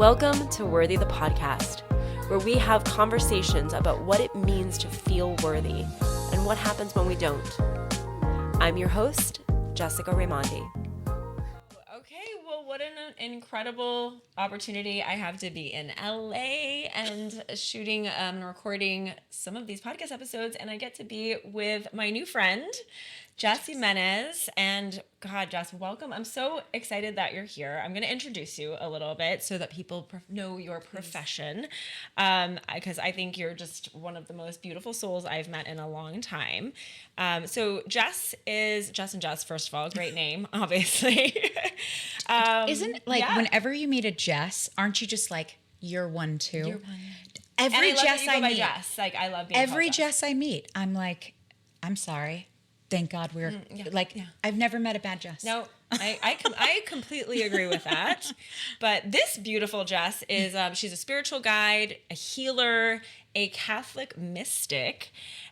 Welcome to Worthy the Podcast, where we have conversations about what it means to feel worthy and what happens when we don't. I'm your host, Jessica Raimondi. Okay, well, what an incredible opportunity I have to be in LA and shooting and recording some of these podcast episodes, and I get to be with my new friend, Jess Jimenez. And God, Jess, welcome. I'm so excited that you're here. I'm going to introduce you a little bit so that people know your profession, because I think you're just one of the most beautiful souls I've met in a long time. So Jess is Jess and Jess, first of all, great name, obviously. Isn't whenever you meet a Jess, aren't you just like, you're one too? You're one. Every and I love Jess that you go I by meet, Jess. Like, I love being every called Jess I meet, I'm like, I'm sorry. Thank God we're I've never met a bad Jess. No, I completely agree with that. But this beautiful Jess is, she's a spiritual guide, a healer, a Catholic mystic,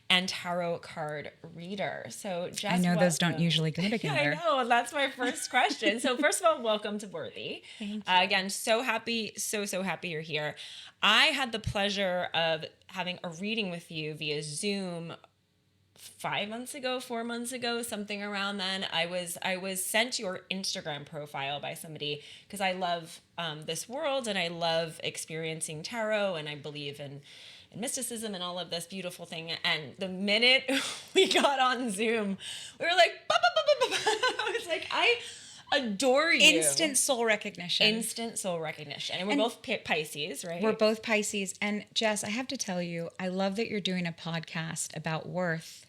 and tarot card reader. So Jess, I know welcome. those don't usually go together. I know, that's my first question. So first of all, welcome to Worthy. Thank you. Again, so happy you're here. I had the pleasure of having a reading with you via Zoom 4 months ago, something around then. I was sent your Instagram profile by somebody because I love this world and I love experiencing tarot and I believe in mysticism and all of this beautiful thing. And the minute we got on Zoom, we were like, bah, bah, bah, bah, bah. I was like, I adore you. Instant soul recognition. And we're both Pisces, right? We're both Pisces. And Jess, I have to tell you, I love that you're doing a podcast about worth,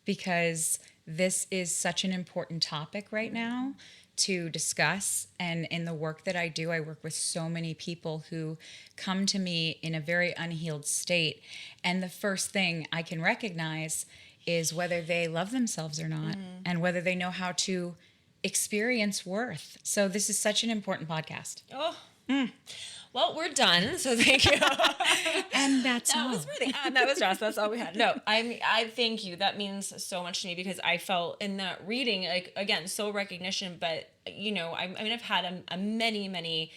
because this is such an important topic right now to discuss. And in the work that I do, I work with so many people who come to me in a very unhealed state. And the first thing I can recognize is whether they love themselves or not, and whether they know how to experience worth. So this is such an important podcast. Oh, well, we're done. So thank you. And that's all. That was worthy. That was Jess. That's all we had. No, I thank you. That means so much to me because I felt in that reading, like, again, soul recognition. But I've had many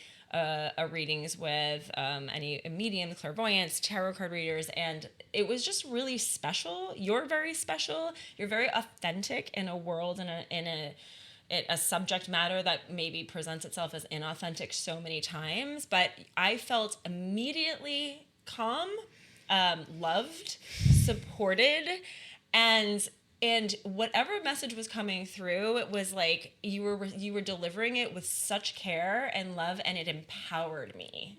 readings with any mediums, clairvoyants, tarot card readers, and it was just really special. You're very special. You're very authentic in a world in a subject matter that maybe presents itself as inauthentic so many times, but I felt immediately calm, loved, supported, and whatever message was coming through, it was like you were delivering it with such care and love, and it empowered me.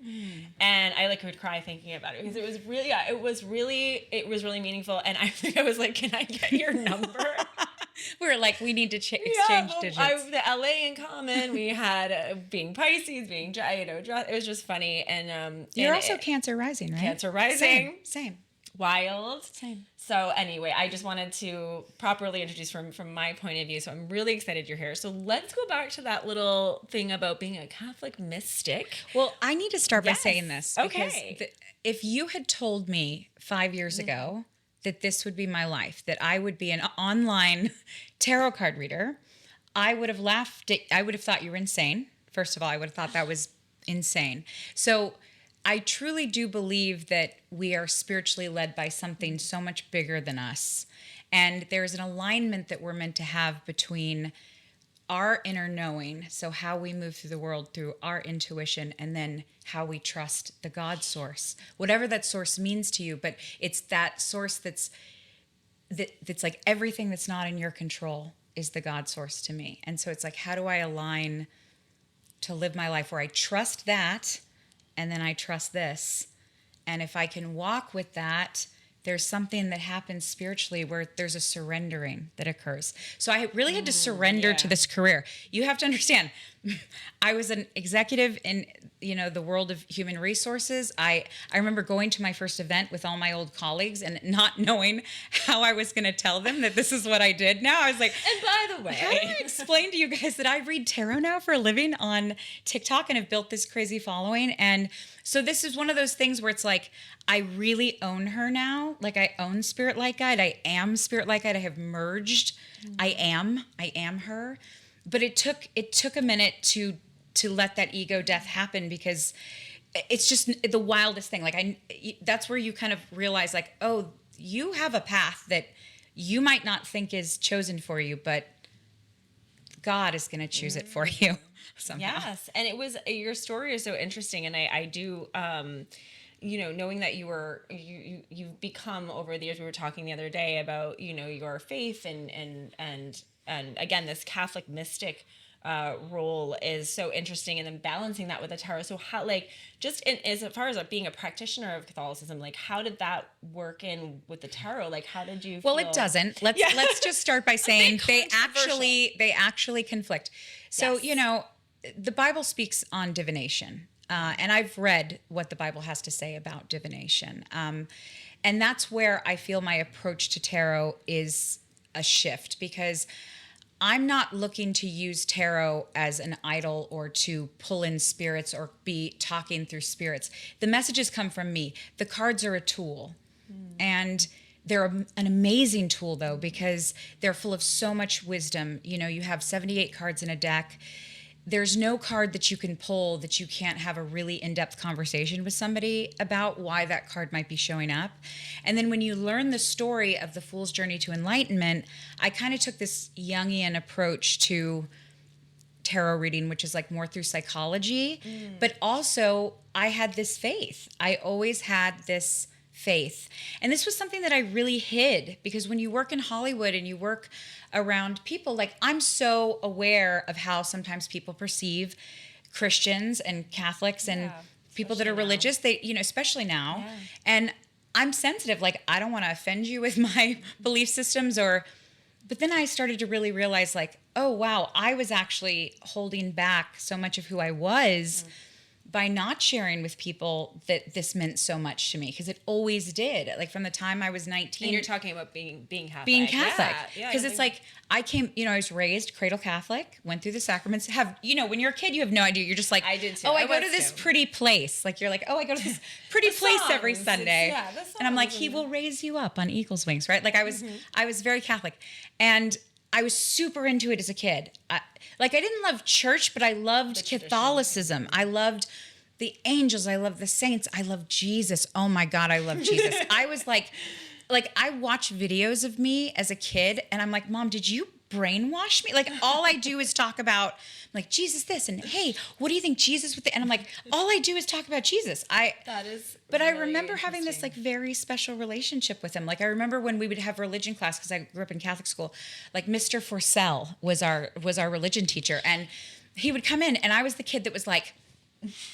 And I would cry thinking about it because it was really meaningful. And I think I was like, can I get your number? We were like, we need to exchange digits. The LA in common. We had being Pisces, being it was just funny. And you're also Cancer rising, right? Cancer rising, same, wild, same. So anyway, I just wanted to properly introduce from my point of view. So I'm really excited you're here. So let's go back to that little thing about being a Catholic mystic. Well, I need to start by saying this. Okay. Because if you had told me 5 years ago that this would be my life, that I would be an online tarot card reader, I would have laughed. I would have thought you were insane. First of all, I would have thought that was insane. So I truly do believe that we are spiritually led by something so much bigger than us. And there's an alignment that we're meant to have between our inner knowing, so how we move through the world through our intuition, and then how we trust the God source, whatever that source means to you. But it's that source that's like everything that's not in your control is the God source to me. And so it's like, how do I align to live my life where I trust that, and then I trust this? And if I can walk with that, there's something that happens spiritually where there's a surrendering that occurs. So I really had to surrender to this career. You have to understand, I was an executive in the world of human resources. I remember going to my first event with all my old colleagues and not knowing how I was going to tell them that this is what I did now. I was like, and by the way, how do I explain to you guys that I read tarot now for a living on TikTok and have built this crazy following? And so this is one of those things where it's like, I really own her now. Like, I own Spirit Light Guide. I am Spirit Light Guide. I have merged. I am her. But it took a minute to let that ego death happen, because it's just the wildest thing. Like that's where you kind of realize like, oh, you have a path that you might not think is chosen for you, but God is going to choose it for you somehow. Yes. And your story is so interesting. And I do, knowing that you've become over the years, we were talking the other day about, your faith and again, this Catholic mystic role is so interesting, and then balancing that with the tarot. So how, like, just as far as being a practitioner of Catholicism, like, how did that work in with the tarot? Like, how did you feel? Well, it doesn't. Let's just start by saying they actually conflict. So, Yes. The Bible speaks on divination. And I've read what the Bible has to say about divination. And that's where I feel my approach to tarot is a shift, because I'm not looking to use tarot as an idol or to pull in spirits or be talking through spirits. The messages come from me. The cards are a tool. And they're an amazing tool, though, because they're full of so much wisdom. You have 78 cards in a deck. There's no card that you can pull that you can't have a really in-depth conversation with somebody about why that card might be showing up. And then when you learn the story of the Fool's Journey to Enlightenment, I kind of took this Jungian approach to tarot reading, which is like more through psychology. But also I had this faith. I always had this faith. And this was something that I really hid, because when you work in Hollywood and you work around people, like, I'm so aware of how sometimes people perceive Christians and Catholics and people that are religious, they, especially now. Yeah. And I'm sensitive. Like, I don't want to offend you with my belief systems but then I started to really realize, like, oh, wow, I was actually holding back so much of who I was by not sharing with people that this meant so much to me, because it always did. Like, from the time I was 19. And you're talking about being Catholic. Being Catholic. Yeah. Because it's like, I was raised cradle Catholic, went through the sacraments. When you're a kid, you have no idea. You're just like, I did too. oh, I I go to was this too. pretty place. Like, you're like, oh, I go to this pretty place every songs. Sunday. The And I'm like, songs he and- will raise you up on eagle's wings, right? Like, I was very Catholic. And I was super into it as a kid. I didn't love church, but I loved Catholicism. I loved the angels. I loved the saints. I loved Jesus. Oh my God, I love Jesus. I was like I watch videos of me as a kid, and I'm like, Mom, did you brainwash me? Like, all I do is talk about, like, Jesus this, and hey, what do you think Jesus would think? And I'm like, all I do is talk about Jesus. That is. But really I remember having this, like, interesting. very special relationship with him. Like, I remember when we would have religion class, because I grew up in Catholic school, like, Mr. Forcell was our religion teacher, and he would come in, and I was the kid that was like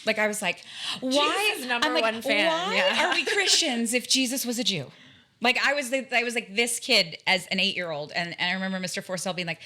I was like, why? Jesus' number I'm like, one fan. Why Yeah. are we Christians if Jesus was a Jew? Like, I was like this kid as an 8-year-old, and I remember Mr. Forcell being like,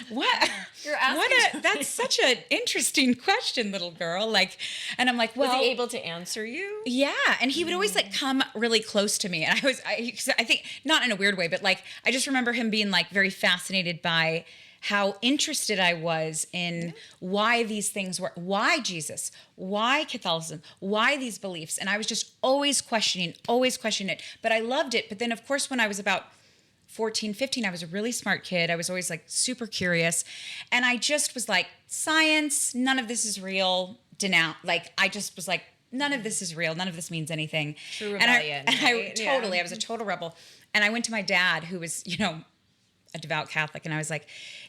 what? You're asking. That's such an interesting question, little girl. Like, and I'm like, well, Was he able to answer you? yeah, and he would always, like, come really close to me, and I think, not in a weird way, but, like, I just remember him being, like, very fascinated by how interested I was in why these things were, why Jesus, why Catholicism, why these beliefs. And I was just always questioning it. But I loved it. But then, of course, when I was about 14, 15, I was a really smart kid. I was always, like, super curious. And I just was like, science, none of this is real. Like, I just was like, none of this is real. None of this means anything. True rebellion, right? I was a total rebel. And I went to my dad, who was, a devout Catholic, and I was like,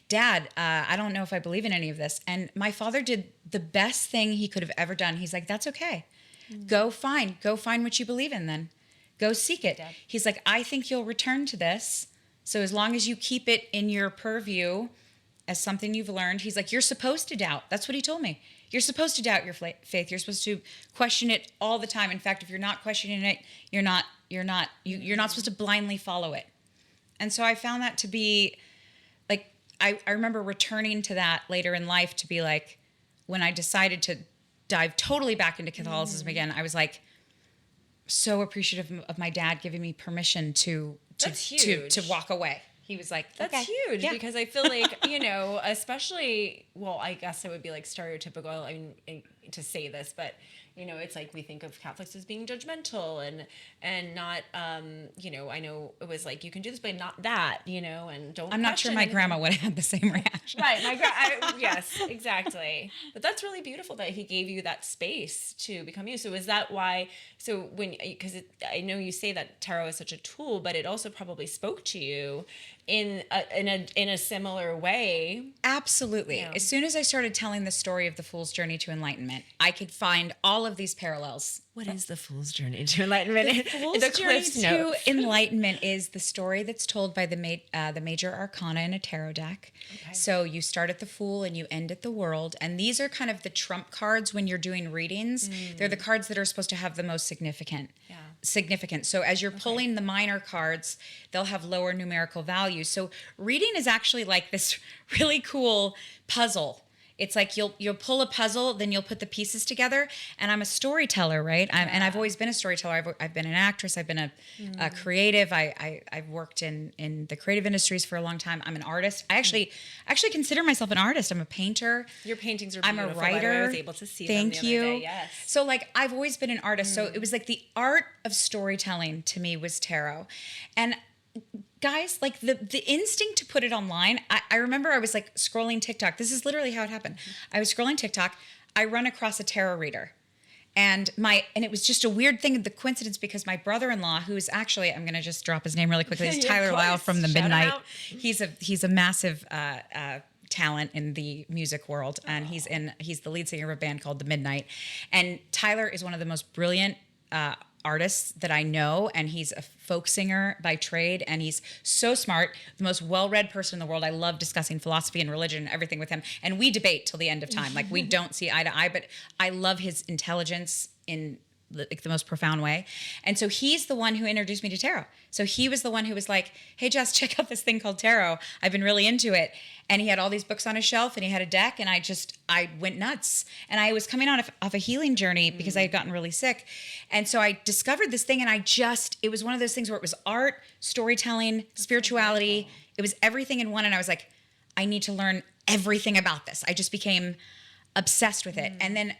Dad, I don't know if I believe in any of this. And my father did the best thing he could have ever done. He's like, that's okay. Go find what you believe in then. Go seek it. Dad. He's like, I think you'll return to this. So as long as you keep it in your purview as something you've learned, he's like, you're supposed to doubt. That's what he told me. You're supposed to doubt your faith. You're supposed to question it all the time. In fact, if you're not questioning it, you're not supposed to blindly follow it. And so I found that to be, like, I remember returning to that later in life to be like, when I decided to dive totally back into Catholicism again, I was like so appreciative of my dad giving me permission to That's huge. walk away. He was like, That's okay. huge, Yeah. because I feel like, especially, well, I guess it would be like stereotypical, to say this, but, you know, it's like we think of Catholics as being judgmental and not, you know, I know it was like, you can do this, but not that, you know, and don't. I'm not sure my grandma would have had the same reaction. Right. Yes, exactly. But that's really beautiful that he gave you that space to become you. So is that why, so when, because I know you say that tarot is such a tool, but it also probably spoke to you in a similar way. Absolutely. Yeah. As soon as I started telling the story of the Fool's Journey to Enlightenment, I could find all of these parallels. What is the Fool's Journey to Enlightenment? The Fool's Journey to Enlightenment is the story that's told by the major arcana in a tarot deck. Okay. So you start at the Fool and you end at the World. And these are kind of the trump cards when you're doing readings. They're the cards that are supposed to have the most significance. So as you're pulling the minor cards, they'll have lower numerical values. So reading is actually like this really cool puzzle. It's like you'll pull a puzzle, then you'll put the pieces together. And I'm a storyteller, right? And I've always been a storyteller. I've been an actress. I've been a creative. I've worked in the creative industries for a long time. I'm an artist. I actually consider myself an artist. I'm a painter. Your paintings are beautiful. I'm a writer. I was able to see Thank them the you. other day. Yes. So like I've always been an artist. So it was like the art of storytelling to me was tarot. And guys, like the instinct to put it online, I remember I was like scrolling TikTok. This is literally how it happened. I was scrolling TikTok. I run across a tarot reader. And it was just a weird thing, the coincidence, because my brother-in-law, who's actually, I'm going to just drop his name really quickly. He's Tyler Lyle from the Midnight. He's a massive talent in the music world. And he's the lead singer of a band called The Midnight. And Tyler is one of the most brilliant artists that I know, and he's a folk singer by trade, and he's so smart, the most well-read person in the world. I love discussing philosophy and religion and everything with him, and we debate till the end of time. Like, we don't see eye to eye, but I love his intelligence in like the most profound way. And so he's the one who introduced me to tarot. So he was the one who was like, hey Jess, check out this thing called tarot. I've been really into it. And he had all these books on his shelf, and he had a deck, and I went nuts. And I was coming off a healing journey because I had gotten really sick. And so I discovered this thing, and it was one of those things where it was art, storytelling, spirituality. It was everything in one. And I was like, I need to learn everything about this. I just became obsessed with it. And then,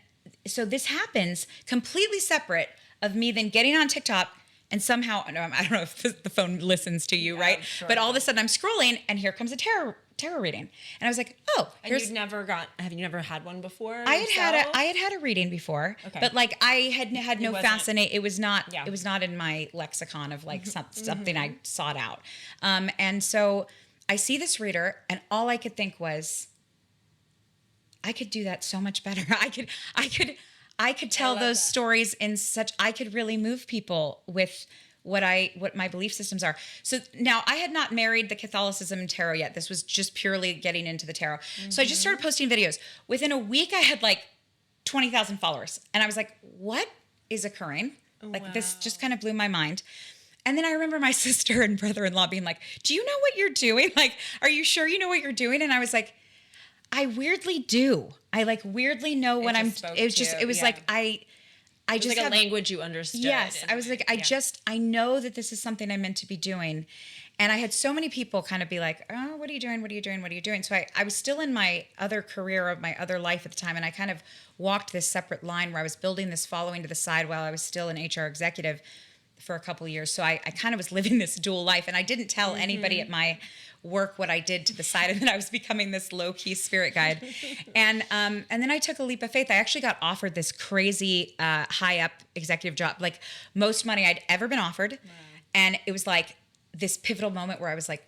so this happens completely separate of me then getting on TikTok and somehow, I don't know if the phone listens to you, right? Sure. But all of a sudden I'm scrolling and here comes a tarot reading. And I was like, oh. And have you never had one before? I had had a reading before, but like I had no fascination. It was not in my lexicon of like something I sought out. And so I see this reader, and all I could think was, I could do that so much better. I could tell those stories I could really move people with what my belief systems are. So now I had not married the Catholicism and tarot yet. This was just purely getting into the tarot. So I just started posting videos. Within a week, I had like 20,000 followers. And I was like, what is occurring? This just kind of blew my mind. And then I remember my sister and brother-in-law being like, do you know what you're doing? Like, are you sure you know what you're doing? And I was like, I weirdly do. I like weirdly know when I'm. It was like I just like a language you understood. Yes, I was like, I know that this is something I'm meant to be doing, and I had so many people kind of be like, oh, what are you doing? What are you doing? What are you doing? So I was still in my other career of my other life at the time, and I kind of walked this separate line where I was building this following to the side while I was still an HR executive for a couple of years. So I kind of was living this dual life, and I didn't tell anybody at my work what I did to the side, and then I was becoming this low-key spirit guide. And then I took a leap of faith. I actually got offered this crazy high-up executive job, like most money I'd ever been offered. Wow. And it was like this pivotal moment where I was like,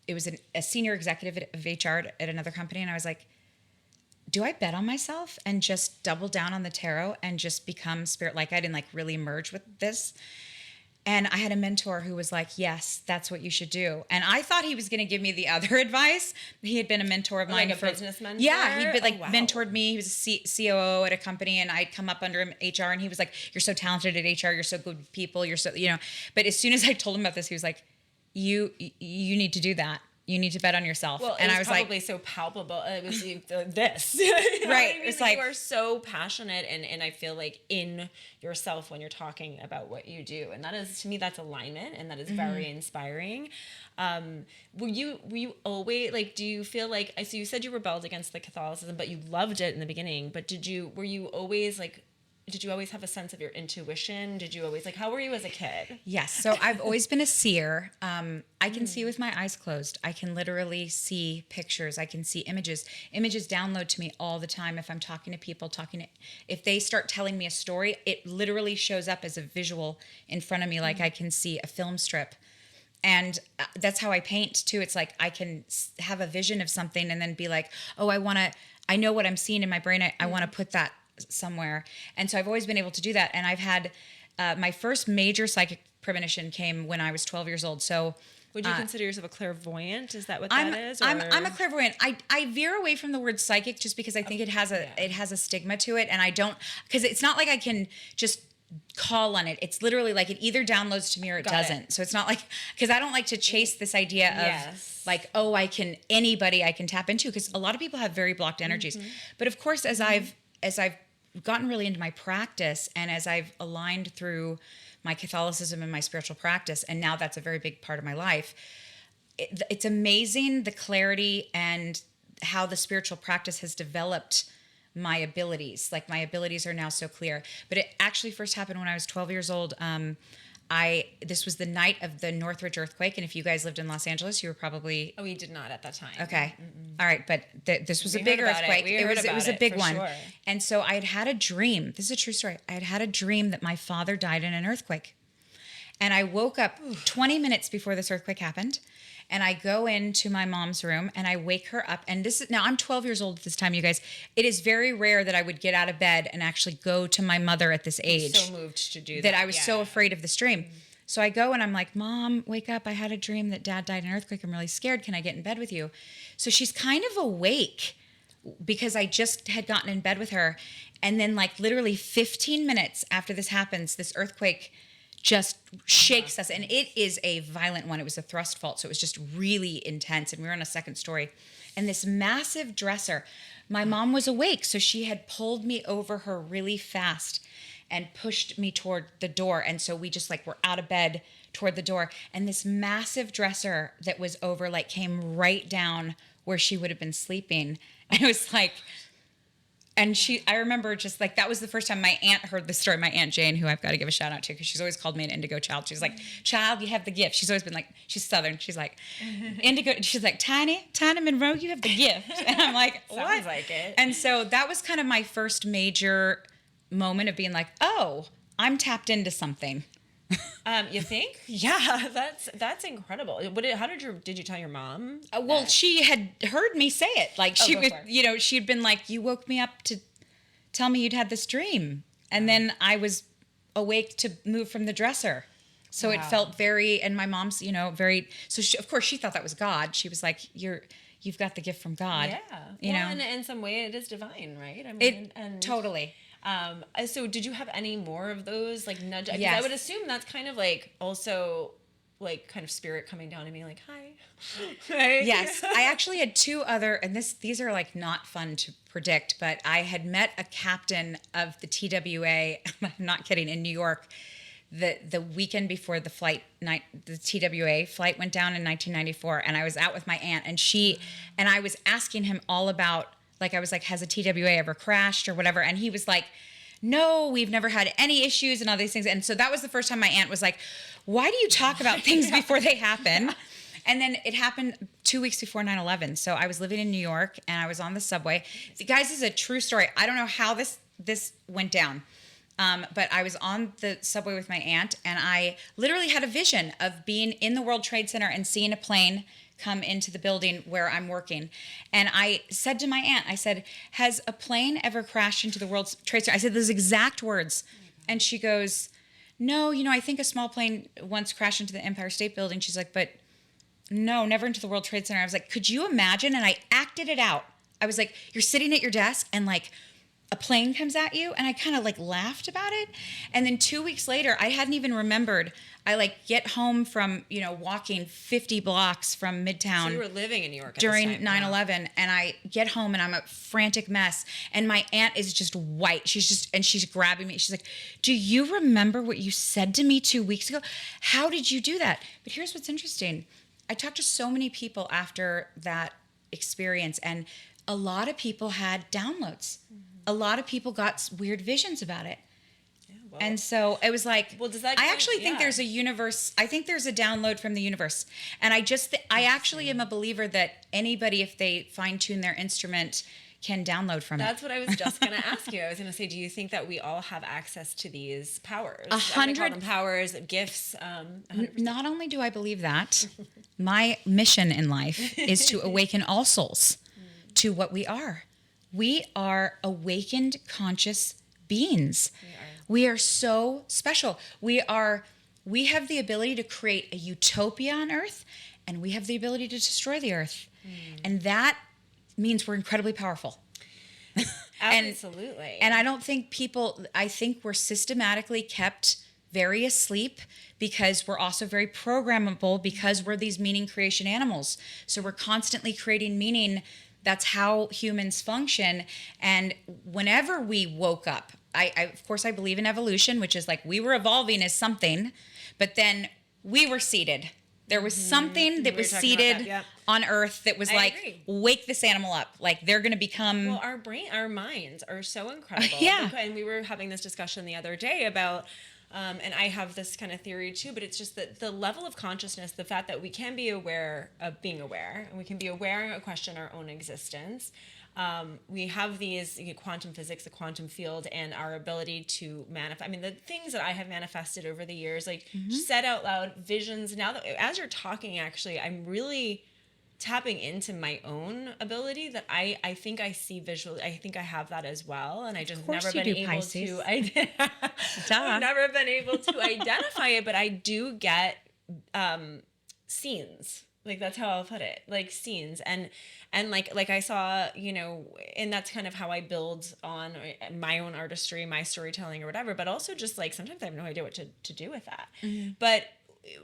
it was a senior executive of HR at another company, and I was like, do I bet on myself and just double down on the tarot and just become spirit-like guide and like really merge with this? And I had a mentor who was like, yes, that's what you should do. And I thought he was going to give me the other advice. He had been a mentor of mine. Like a business mentor? Yeah, he'd been mentored me. He was a COO at a company, and I'd come up under him HR, and he was like, you're so talented at HR. You're so good with people. You're so, But as soon as I told him about this, he was like, you need to do that. You need to bet on yourself. Well, and I was probably like, so palpable. It was this. Right. It's like you are so passionate, and I feel like in yourself when you're talking about what you do. And that is, to me, that's alignment, and that is very inspiring. Were you always like, do you feel like, so you said you rebelled against the Catholicism, but you loved it in the beginning, but were you always like did you always have a sense of your intuition? Did you always like, how were you as a kid? Yes. So I've always been a seer. I can see with my eyes closed. I can literally see pictures. I can see images. Images download to me all the time. If I'm talking to people, if they start telling me a story, it literally shows up as a visual in front of me. Like I can see a film strip. And that's how I paint too. It's like I can have a vision of something and then be like, oh, I know what I'm seeing in my brain. I want to put that somewhere. And so I've always been able to do that. And I've had my first major psychic premonition came when I was 12 years old. So would you consider yourself a clairvoyant? Is that what that is? I'm a clairvoyant. I veer away from the word psychic just because I think it has a stigma to it. And I don't, because it's not like I can just call on it. It's literally like it either downloads to me or it doesn't. So it's not like, because I don't like to chase this idea of like, oh, anybody I can tap into, because a lot of people have very blocked energies. But of course, as I've gotten really into my practice and as I've aligned through my Catholicism and my spiritual practice, and now that's a very big part of my life, it's amazing the clarity and how the spiritual practice has developed my abilities. Like my abilities are now so clear. But it actually first happened when I was 12 years old. This was the night of the Northridge earthquake, and if you guys lived in Los Angeles, you were probably... Oh, we did not at that time. Okay. All right, but this was a big earthquake. It was a big one. Sure. And so I had a dream. This is a true story. I had a dream that my father died in an earthquake. And I woke up 20 minutes before this earthquake happened, and I go into my mom's room and I wake her up. And now I'm 12 years old at this time, you guys. It is very rare that I would get out of bed and actually go to my mother at this age. So moved to do that. That I was so afraid of this dream. So I go and I'm like, Mom, wake up. I had a dream that Dad died in an earthquake. I'm really scared. Can I get in bed with you? So she's kind of awake because I just had gotten in bed with her. And then like literally 15 minutes after this happens, this earthquake just shakes us. And it is a violent one. It was a thrust fault. So it was just really intense. And we were on a second story. And this massive dresser, my mom was awake. So she had pulled me over her really fast and pushed me toward the door. And so we just like were out of bed toward the door. And this massive dresser that was over like came right down where she would have been sleeping. And it was like... And I remember just like, that was the first time my aunt heard the story. My Aunt Jane, who I've got to give a shout out to, because she's always called me an indigo child. She's like, child, you have the gift. She's always been like, she's Southern. She's like, indigo. She's like, Tiny Monroe, you have the gift. And I'm like, what? Sounds like it. And so that was kind of my first major moment of being like, oh, I'm tapped into something. You think? Yeah, that's incredible. Did you tell your mom? Well, she had heard me say it. Like she would, she'd been like, you woke me up to tell me you'd had this dream. And then I was awake to move from the dresser. So it felt very, and my mom's, very, so of course she thought that was God. She was like, you've got the gift from God. Yeah. And in some way it is divine, right? I mean, totally. So did you have any more of those like nudge? Yes. I would assume that's kind of like also like kind of spirit coming down and being like, hi. Right? Yes. I actually had two other, and these are like not fun to predict, but I had met a captain of the TWA, I'm not kidding, in New York, the weekend before the the TWA flight went down in 1994. And I was out with my aunt and I was asking him all about, like, I was like, has a TWA ever crashed or whatever? And he was like, no, we've never had any issues and all these things. And so that was the first time my aunt was like, why do you talk about things before they happen? And then it happened 2 weeks before 9/11. So I was living in New York and I was on the subway. Guys, this is a true story. I don't know how this went down. But I was on the subway with my aunt and I literally had a vision of being in the World Trade Center and seeing a plane come into the building where I'm working. And I said to my aunt, I said, has a plane ever crashed into the World Trade Center? I said those exact words. And she goes, no, I think a small plane once crashed into the Empire State Building. She's like, but no, never into the World Trade Center. I was like, could you imagine? And I acted it out. I was like, you're sitting at your desk and like a plane comes at you. And I kind of like laughed about it. And then 2 weeks later, I hadn't even remembered. I like get home from, walking 50 blocks from Midtown. So you were living in New York during 9/11, and I get home and I'm a frantic mess. And my aunt is just white. She's grabbing me. She's like, do you remember what you said to me 2 weeks ago? How did you do that? But here's what's interesting. I talked to so many people after that experience, and a lot of people had downloads. Mm-hmm. A lot of people got weird visions about it. And so it was like, well, does that I actually think yeah. there's a universe. I think there's a download from the universe. And I actually am a believer that anybody, if they fine tune their instrument, can download from That's it. what I was just going to ask you. I was going to say, do you think that we all have access to these powers? 100 I'm gonna call them powers, gifts. 100%. Not only do I believe that, my mission in life is to awaken all souls to what we are. We are awakened conscious beings. We are so special. We have the ability to create a utopia on earth, and we have the ability to destroy the earth. And that means we're incredibly powerful. Absolutely. And I don't think I think we're systematically kept very asleep because we're also very programmable because we're these meaning creation animals. So we're constantly creating meaning. That's how humans function. And whenever we woke up, of course, I believe in evolution, which is like we were evolving as something, but then we were seated. There was something that was seated on Earth that was like, wake this animal up. Like they're going to become. Well, our minds are so incredible. Yeah. And we were having this discussion the other day about, and I have this kind of theory too, but it's just that the level of consciousness, the fact that we can be aware of being aware, and we can be aware and question our own existence. We have these quantum physics, the quantum field, and our ability to manifest. I mean, the things that I have manifested over the years, like said out loud, visions. Now that as you're talking, actually, I'm really tapping into my own ability that I think I see visually. I think I have that as well, and I just never been able Pisces. to. I've never been able to identify it, but I do get scenes. Like that's how I'll put it, like scenes and like I saw, and that's kind of how I build on my own artistry, my storytelling or whatever, but also just like sometimes I have no idea what to do with that. But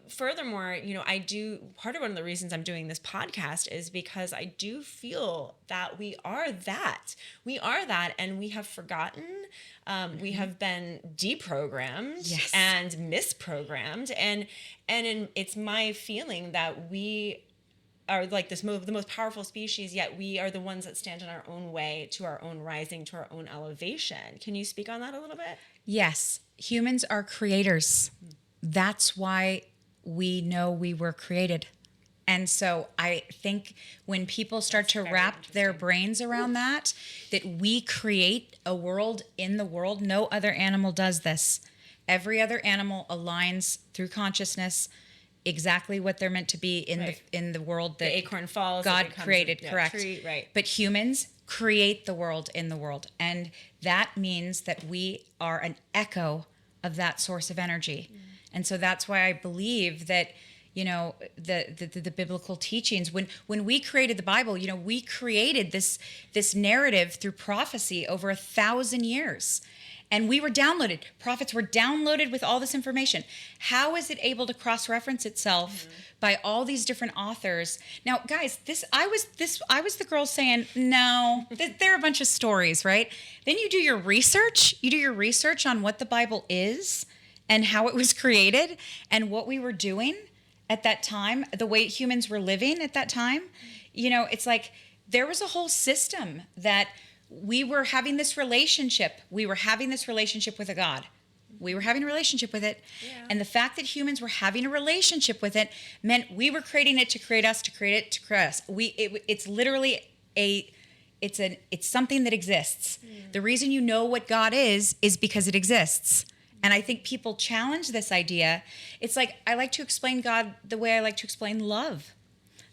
furthermore, I do, part of one of the reasons I'm doing this podcast is because I do feel that we are that, and we have forgotten, we have been deprogrammed and misprogrammed, and it's my feeling that we are like the most powerful species, yet we are the ones that stand in our own way to our own rising, to our own elevation. Can you speak on that a little bit? Yes, humans are creators. That's why we know we were created. And so I think when people start to wrap their brains around that we create a world in the world, no other animal does this. Every other animal aligns through consciousness exactly what they're meant to be in the world that the acorn falls, God created, correct. Tree, right. But humans create the world in the world. And that means that we are an echo of that source of energy. And so that's why I believe that, the biblical teachings, when we created the Bible, we created this narrative through prophecy over 1,000 years. And we were downloaded. Prophets were downloaded with all this information. How is it able to cross-reference itself by all these different authors? Now, guys, I was the girl saying, no, they're a bunch of stories, right? Then you do your research. You do your research on what the Bible is and how it was created and what we were doing at that time, the way humans were living at that time. It's like there was a whole system that we were having this relationship. We were having this relationship with a God. We were having a relationship with it. Yeah. And the fact that humans were having a relationship with it meant we were creating it to create us, to create it to create us. It's literally it's something that exists. The reason you know what God is because it exists. And I think people challenge this idea. It's like, I like to explain God the way I like to explain love.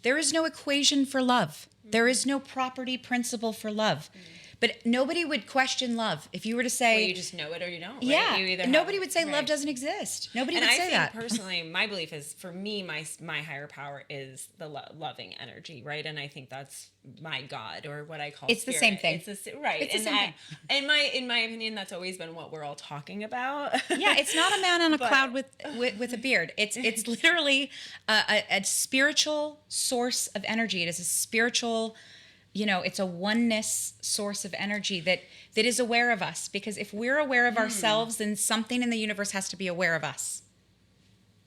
There is no equation for love. There is no property principle for love. But nobody would question love. If you were to say... Well, you just know it or you don't. Right? Yeah. You either nobody would say love doesn't exist. Nobody would say that. And I think personally, my belief is, for me, my higher power is the loving energy, right? And I think that's my God, or what I call it's spirit. The same thing. Right. It's the same thing. In my opinion, that's always been what we're all talking about. Yeah, it's not a man on a cloud with a beard. It's literally a spiritual source of energy. It is a spiritual... it's a oneness source of energy that is aware of us. Because if we're aware of ourselves, then something in the universe has to be aware of us.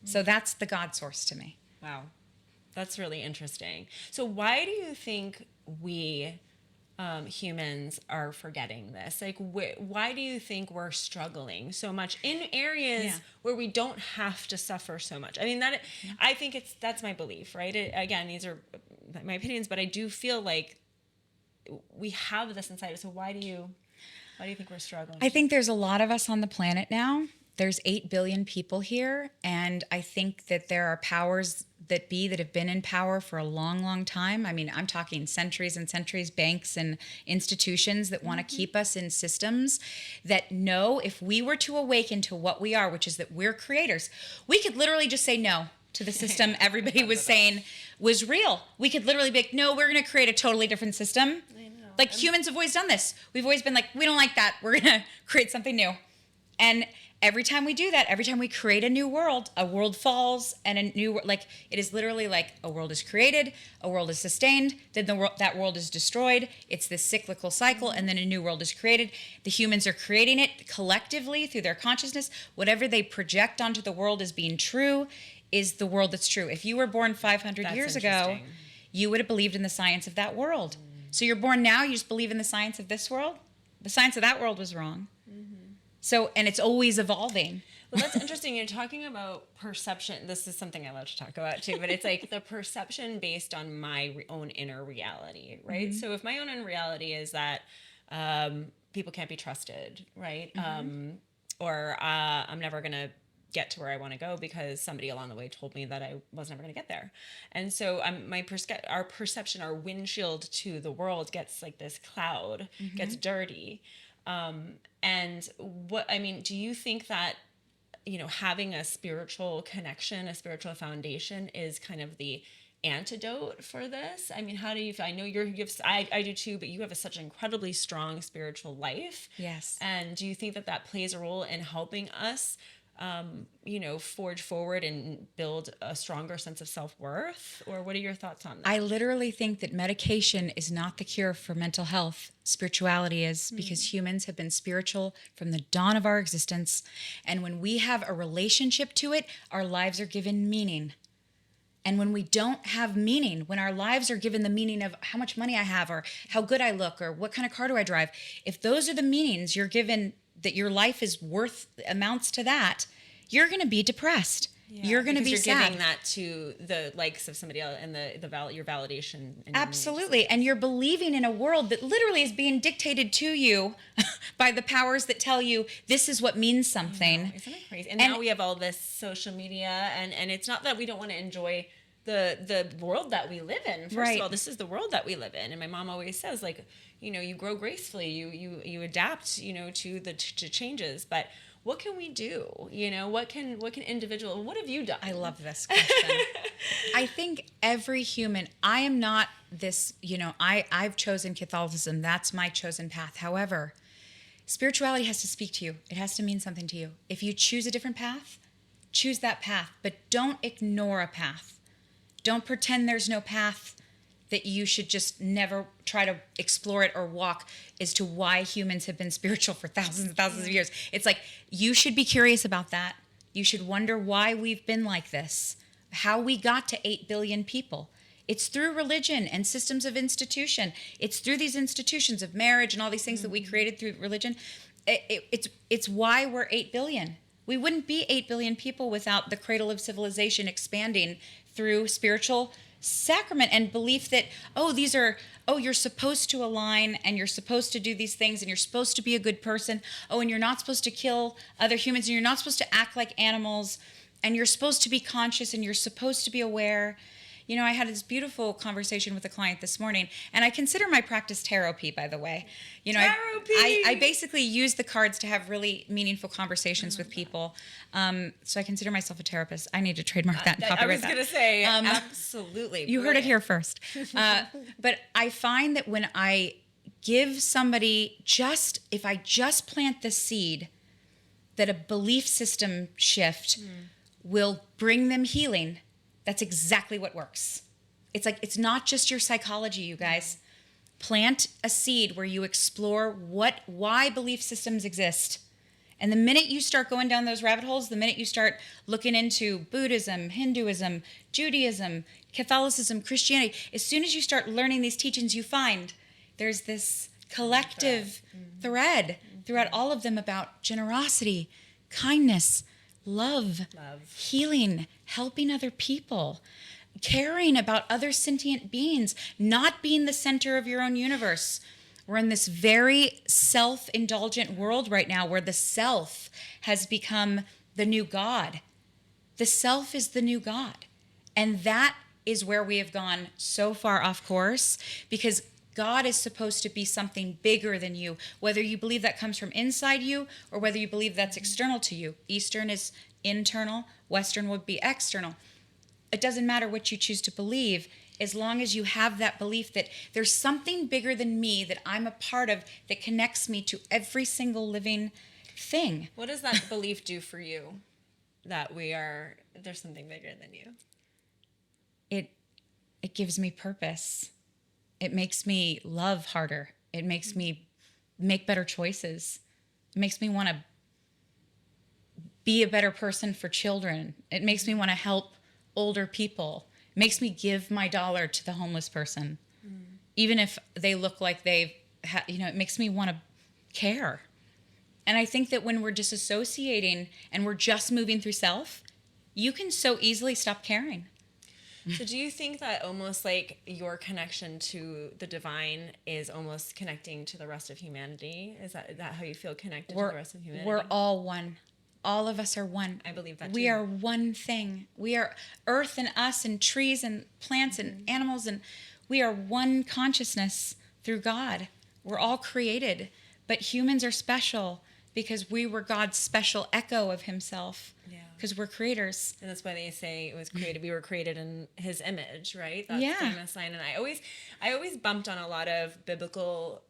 So that's the God source to me. Wow. That's really interesting. So why do you think we humans are forgetting this? Like, why do you think we're struggling so much in areas where we don't have to suffer so much? I mean, I think that's my belief, right? Again, these are my opinions, but I do feel like we have this inside us. So why do you think we're struggling? I think there's a lot of us on the planet now. There's 8 billion people here. And I think that there are powers that have been in power for a long, long time. I mean, I'm talking centuries and centuries, banks and institutions that want to keep us in systems that know if we were to awaken to what we are, which is that we're creators, we could literally just say no to the system everybody was saying was real. We could literally be like, no, we're going to create a totally different system. I know. Like humans have always done this. We've always been like, we don't like that. We're going to create something new. And every time we do that, every time we create a new world, a world falls and a new, like, it is literally like a world is created, a world is sustained, then that world is destroyed. It's this cyclical cycle, and then a new world is created. The humans are creating it collectively through their consciousness. Whatever they project onto the world as being true is the world that's true. If you were born 500 years ago, you would have believed in the science of that world. So you're born now, you just believe in the science of this world? The science of that world was wrong. So, and it's always evolving. Well, that's interesting. You're talking about perception. This is something I love to talk about too, but it's like the perception based on my own inner reality, right? So if my own inner reality is that people can't be trusted, right? Or I'm never going to get to where I want to go because somebody along the way told me that I was never going to get there. And so our perception, our windshield to the world gets like this cloud, gets dirty. And do you think that, having a spiritual connection, a spiritual foundation is kind of the antidote for this? I mean, how do you feel? I know I do too, but you have such an incredibly strong spiritual life. Yes. And do you think that plays a role in helping us, forge forward and build a stronger sense of self-worth? Or what are your thoughts on that? I literally think that medication is not the cure for mental health. Spirituality is, because humans have been spiritual from the dawn of our existence. And when we have a relationship to it, our lives are given meaning. And when we don't have meaning, when our lives are given the meaning of how much money I have or how good I look or what kind of car do I drive, if those are the meanings you're given, that your life is worth, amounts to that, you're going to be depressed. Yeah, you're going to be sad. You're giving that to the likes of somebody else and your validation. Absolutely. And you're believing in a world that literally is being dictated to you by the powers that tell you this is what means something. Isn't it crazy? And now we have all this social media, and it's not that we don't want to enjoy the world that we live in. First of all, this is the world that we live in. And my mom always says, like, you grow gracefully, you adapt, to changes. But what can we do? What can individual, what have you done? I love this question. I think every human, I am not this, I've chosen Catholicism. That's my chosen path. However, spirituality has to speak to you. It has to mean something to you. If you choose a different path, choose that path, but don't ignore a path. Don't pretend there's no path, that you should just never try to explore it or walk as to why humans have been spiritual for thousands and thousands of years. It's like, you should be curious about that. You should wonder why we've been like this, how we got to 8 billion people. It's through religion and systems of institution. It's through these institutions of marriage and all these things that we created through religion. It's why we're 8 billion. We wouldn't be 8 billion people without the cradle of civilization expanding through spiritual sacrament and belief that, you're supposed to align and you're supposed to do these things and you're supposed to be a good person. And you're not supposed to kill other humans and you're not supposed to act like animals and you're supposed to be conscious and you're supposed to be aware. I had this beautiful conversation with a client this morning, and I consider my practice therapy, by the way. I basically use the cards to have really meaningful conversations with people. So I consider myself a therapist. I need to trademark that and copyright that. I was going to say, absolutely. You heard it here first. But I find that when I give somebody if I just plant the seed, that a belief system shift will bring them healing. That's exactly what works. It's like, it's not just your psychology, you guys. Plant a seed where you explore why belief systems exist. And the minute you start going down those rabbit holes, the minute you start looking into Buddhism, Hinduism, Judaism, Catholicism, Christianity, as soon as you start learning these teachings, you find there's this collective thread throughout all of them about generosity, kindness, love, healing, helping other people, caring about other sentient beings, not being the center of your own universe. We're in this very self-indulgent world right now where the self has become the new God. The self is the new God. And that is where we have gone so far off course, because God is supposed to be something bigger than you, whether you believe that comes from inside you or whether you believe that's external to you. Eastern is internal, Western would be external. It doesn't matter what you choose to believe, as long as you have that belief that there's something bigger than me that I'm a part of that connects me to every single living thing. What does that belief do for you, that there's something bigger than you? It gives me purpose. It makes me love harder. It makes me make better choices. It makes me want to be a better person for children. It makes me want to help older people. It makes me give my dollar to the homeless person. Even if they look like it makes me want to care. And I think that when we're disassociating and we're just moving through self, you can so easily stop caring. So do you think that almost like your connection to the divine is almost connecting to the rest of humanity? Is that how you feel connected to the rest of humanity? We're all one. All of us are one. I believe that too. We are one thing. We are earth and us and trees and plants and animals, and we are one consciousness through God. We're all created, but humans are special because we were God's special echo of himself. Yeah. Because we're creators. And that's why they say it was created. We were created in his image, right? That's the famous line. And I always bumped on a lot of biblical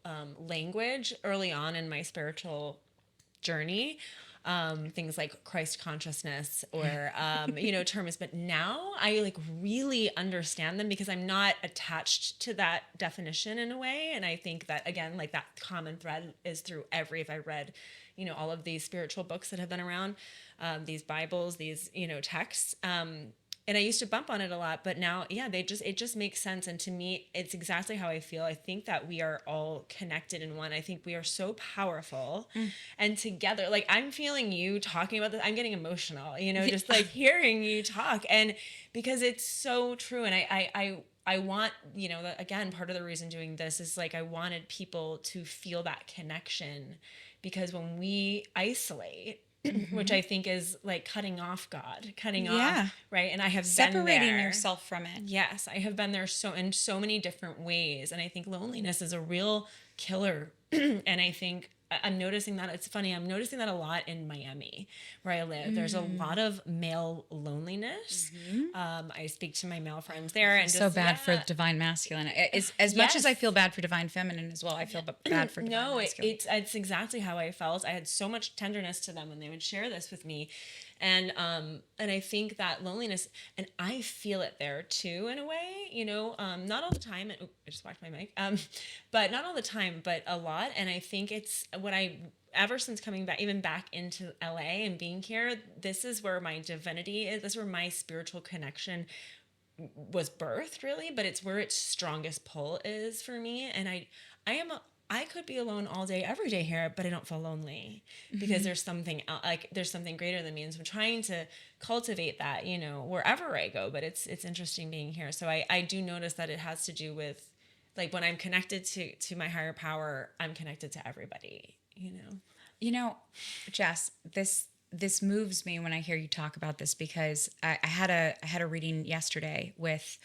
language early on in my spiritual journey. Things like Christ consciousness or, terms. But now I really understand them because I'm not attached to that definition in a way. And I think that, again, that common thread is through if I read, all of these spiritual books that have been around, these Bibles, these, texts. And I used to bump on it a lot, but now, it just makes sense. And to me, it's exactly how I feel. I think that we are all connected in one. I think we are so powerful and together, I'm feeling you talking about this. I'm getting emotional, just hearing you talk. And because it's so true. And I want, that, again, part of the reason doing this is I wanted people to feel that connection, because when we isolate, which I think is cutting off God, off, right? And I have separating yourself from it. Yes, I have been there in so many different ways. And I think loneliness is a real killer. And I think I'm noticing that. It's funny, I'm noticing that a lot in Miami, where I live. There's a lot of male loneliness. I speak to my male friends there. And so bad for divine masculine. As much as I feel bad for divine feminine as well, I feel bad for divine masculine. It's exactly how I felt. I had so much tenderness to them when they would share this with me. And I think that loneliness, and I feel it there too, in a way, not all the time. I just whacked my mic. But not all the time, but a lot. And I think it's ever since coming back, even back into LA and being here, this is where my divinity is. This is where my spiritual connection was birthed, really. But it's where its strongest pull is for me. And I could be alone all day, every day here, but I don't feel lonely because there's something there's something greater than me. And so I'm trying to cultivate that, wherever I go, but it's interesting being here. So I do notice that it has to do with when I'm connected to my higher power, I'm connected to everybody, Jess, this moves me when I hear you talk about this, because I had a reading yesterday with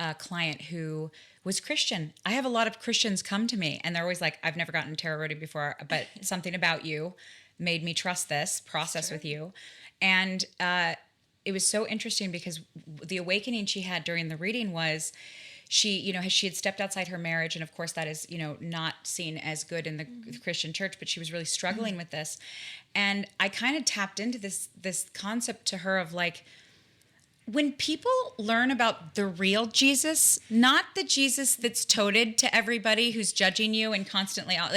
a client who was Christian. I have a lot of Christians come to me and they're always like, I've never gotten a tarot reading before, but something about you made me trust this process with you. And it was so interesting because the awakening she had during the reading was she had stepped outside her marriage. And of course that is, not seen as good in the Christian church, but she was really struggling with this. And I kind of tapped into this concept to her of when people learn about the real Jesus, not the Jesus that's toted to everybody who's judging you and constantly out,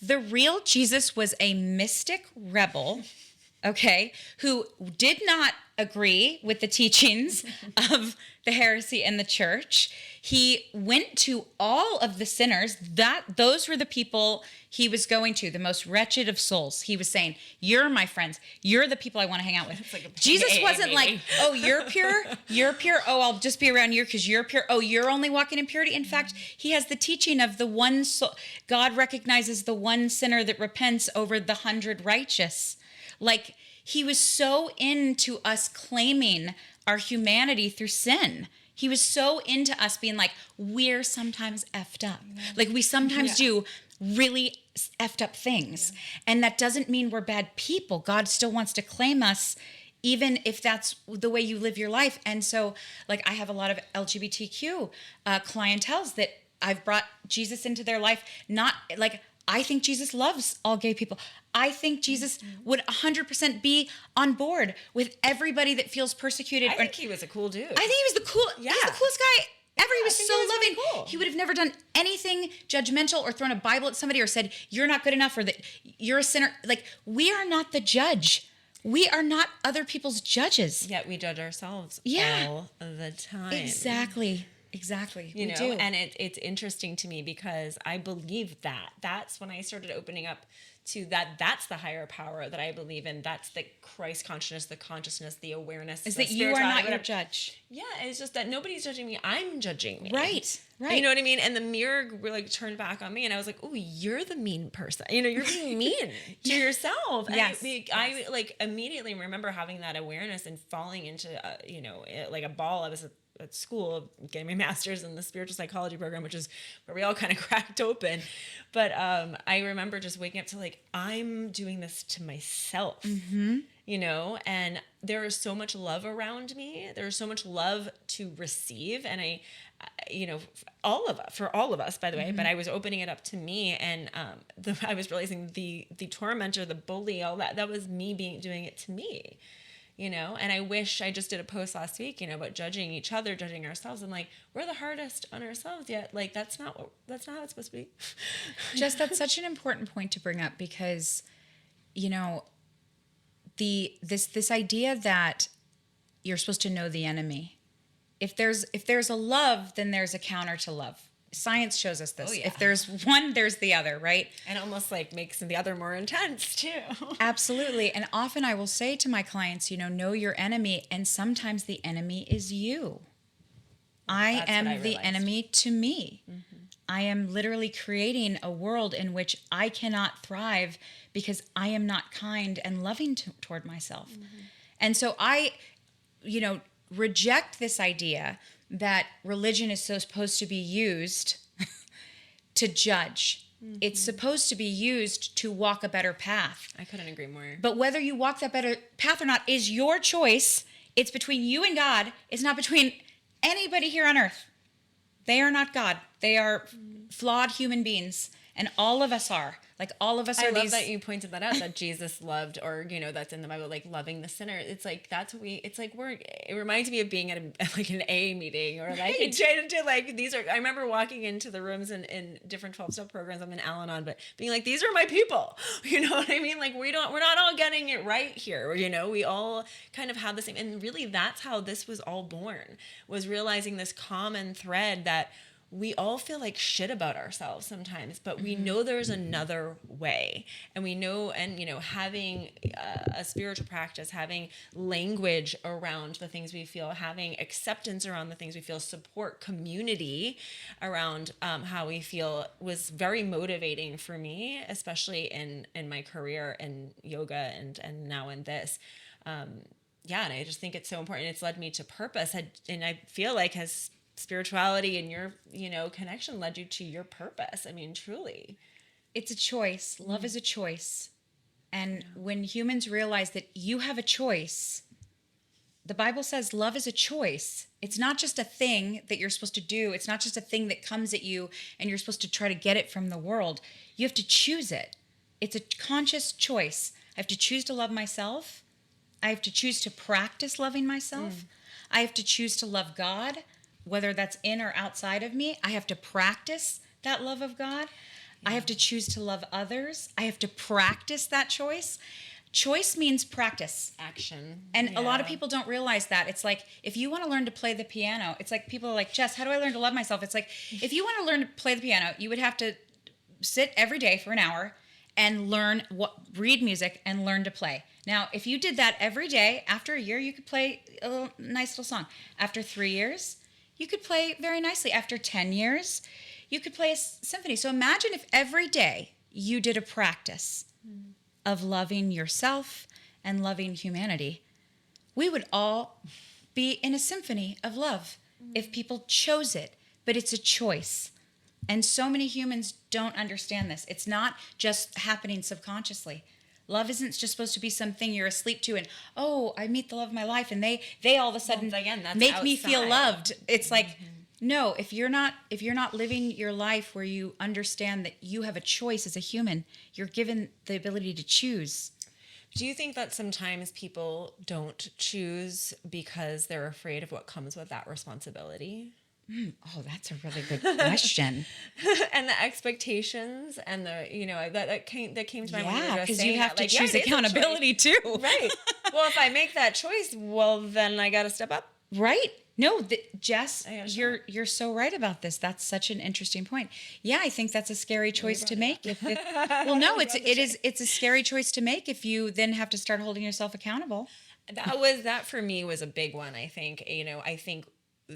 the real Jesus was a mystic rebel, okay, who did not agree with the teachings of the heresy and the church. He went to all of the sinners. Those were the people he was going to, the most wretched of souls. He was saying, you're my friends. You're the people I want to hang out with. Like Jesus wasn't like, oh, you're pure. You're pure. Oh, I'll just be around you because you're pure. Oh, you're only walking in purity. In fact, he has the teaching of the one soul. God recognizes the one sinner that repents over the 100 righteous. Like, he was so into us claiming our humanity through sin. He was so into us being like, we're sometimes effed up. Like, we sometimes do really effed up things. And that doesn't mean we're bad people. God still wants to claim us, even if that's the way you live your life. And so, like, I have a lot of LGBTQ clientels that I've brought Jesus into their life. Not like, I think Jesus loves all gay people. I think Jesus would 100% be on board with everybody that feels persecuted. I think he was a cool dude. I think he was the he's the coolest guy ever. He was so loving. Really cool. He would have never done anything judgmental or thrown a Bible at somebody or said, you're not good enough or that you're a sinner. Like, we are not the judge. We are not other people's judges. Yet we judge ourselves all the time. Exactly. You know, and it's interesting to me because I believe that's when I started opening up to that's the higher power that I believe in. That's the Christ consciousness, the awareness. Is that you are not your judge. Yeah, it's just that nobody's judging me. I'm judging me. Right. You know what I mean? And the mirror like turned back on me and I was like, oh, you're the mean person. You know, you're being mean to yourself. And Yes. I like immediately remember having that awareness and falling into, you know, like a ball. I was at school getting my master's in the spiritual psychology program, which is where we all kind of cracked open. But I remember just waking up to like, I'm doing this to myself, you know, and there is so much love around me. There's so much love to receive. And I, you know, for all of us, by the way, but I was opening it up to me. And I was realizing the tormentor, the bully, all that was me doing it to me. You know, and I wish I just did a post last week, you know, about judging each other, judging ourselves. I'm like, we're the hardest on ourselves yet. Like, that's not how it's supposed to be. Just, that's such an important point to bring up because, you know, this idea that you're supposed to know the enemy. If there's a love, then there's a counter to love. Science shows us this. Oh, yeah. If there's one, there's the other, right? And almost like makes the other more intense too. Absolutely. And often I will say to my clients, you know your enemy. And sometimes the enemy is you. I am the enemy to me. I am literally creating a world in which I cannot thrive because I am not kind and loving toward myself. And so I, you know, reject this idea that religion is so supposed to be used to judge. It's supposed to be used to walk a better path. I couldn't agree more. But whether you walk that better path or not is your choice. It's between you and God. It's not between anybody here on earth. They are not God. They are flawed human beings. And all of us are. Like, all of us are these... I love that you pointed that out, that Jesus loved, or, you know, that's in the Bible, like, loving the sinner. It's like, it reminds me of being at like an AA meeting, or like, trying to, like, I remember walking into the rooms in different 12-step programs I'm in Al-Anon, but being like, these are my people. You know what I mean? Like, we're not all getting it right here. You know, we all kind of have the same, and really that's how this was all born, was realizing this common thread that we all feel like shit about ourselves sometimes, but we know there's another way. And we know, and, you know, having a spiritual practice, having language around the things we feel, having acceptance around the things we feel, support, community around how we feel was very motivating for me, especially in my career in yoga and now in this. And I just think it's so important. It's led me to purpose. And I feel like has spirituality and your, you know, connection led you to your purpose. I mean, truly. It's a choice. Love is a choice. And when humans realize that you have a choice, the Bible says love is a choice. It's not just a thing that you're supposed to do. It's not just a thing that comes at you and you're supposed to try to get it from the world. You have to choose it. It's a conscious choice. I have to choose to love myself. I have to choose to practice loving myself. I have to choose to love God, whether that's in or outside of me. I have to practice that love of God. I have to choose to love others. I have to practice that choice. Choice means practice. Action. And a lot of people don't realize that. It's like, if you want to learn to play the piano, it's like people are like, Jess, how do I learn to love myself? It's like, if you want to learn to play the piano, you would have to sit every day for an hour and read music and learn to play. Now, if you did that every day, after a year, you could play a nice little song. After 3 years, you could play very nicely. After 10 years, you could play a symphony. So imagine if every day you did a practice of loving yourself and loving humanity. We would all be in a symphony of love if people chose it, but it's a choice. And so many humans don't understand this. It's not just happening subconsciously. Love isn't just supposed to be something you're asleep to and, oh, I meet the love of my life, and they all of a sudden make me feel loved. It's like, no, if you're not living your life where you understand that you have a choice as a human, you're given the ability to choose. Do you think that sometimes people don't choose because they're afraid of what comes with that responsibility? Oh, that's a really good question. And the expectations and the, that came to my mind. Yeah, because you have to choose accountability too. Right. Well, if I make that choice, well, then I got to step up. Right. No, Jess, you're so right about this. That's such an interesting point. Yeah, I think that's a scary choice to make. Well, no, it's a scary choice to make if you then have to start holding yourself accountable. That for me was a big one. I think, I think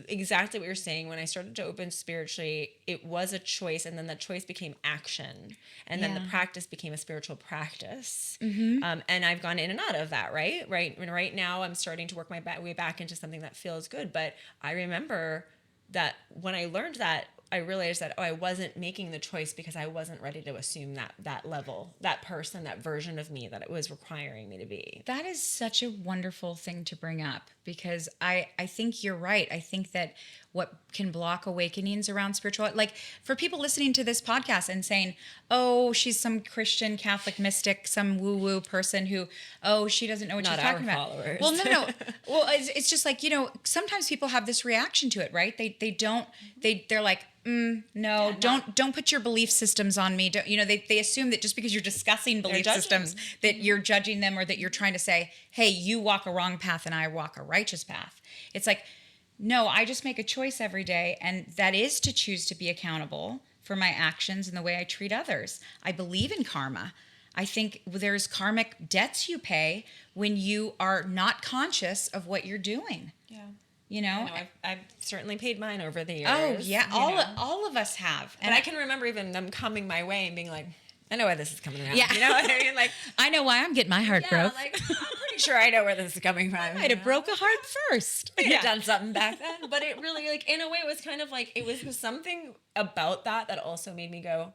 exactly what you're saying. When I started to open spiritually, it was a choice, and then the choice became action, and then the practice became a spiritual practice. And I've gone in and out of that, right? And right now I'm starting to work my way back into something that feels good. But I remember that when I learned that, I realized that, I wasn't making the choice because I wasn't ready to assume that level, that person, that version of me that it was requiring me to be. That is such a wonderful thing to bring up, because I think you're right. I think that what can block awakenings around spirituality, like for people listening to this podcast and saying, oh, she's some Christian Catholic mystic, some woo-woo person who, she doesn't know what she's talking about. Followers. Well, no. Well, it's just like, sometimes people have this reaction to it, right? They're like, no, don't put your belief systems on me. They assume that just because you're discussing belief systems that you're judging them, or that you're trying to say, hey, you walk a wrong path and I walk a righteous path. It's like, no, I just make a choice every day, and that is to choose to be accountable for my actions and the way I treat others. I believe in karma. I think there's karmic debts you pay when you are not conscious of what you're doing. Yeah. I've certainly paid mine over the years. Oh yeah, all of us have. And I can remember even them coming my way and being like, I know why this is coming around. Yeah. You know what I mean? Like, I know why I'm getting my heart broke. Like, I'm pretty sure I know where this is coming from. I might have broke a heart first. I could have done something back then. But it really, like, in a way, it was kind of like, it was something about that also made me go,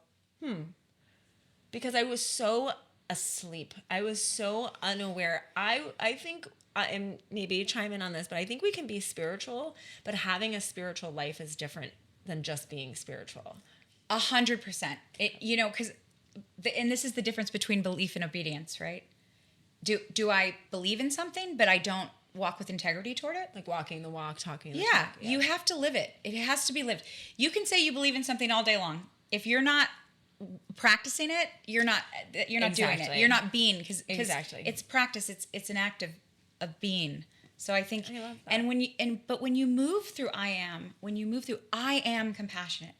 because I was so asleep. I was so unaware. I think, and maybe chime in on this, but I think we can be spiritual, but having a spiritual life is different than just being spiritual. 100%. Because, and this is the difference between belief and obedience, right? Do I believe in something, but I don't walk with integrity toward it? Like walking the walk, talking the talk. Yeah, you have to live it. It has to be lived. You can say you believe in something all day long. If you're not practicing it, you're not doing it. You're not being, because it's practice. It's an act of being. So I think, I love that. But when you move through I am compassionate,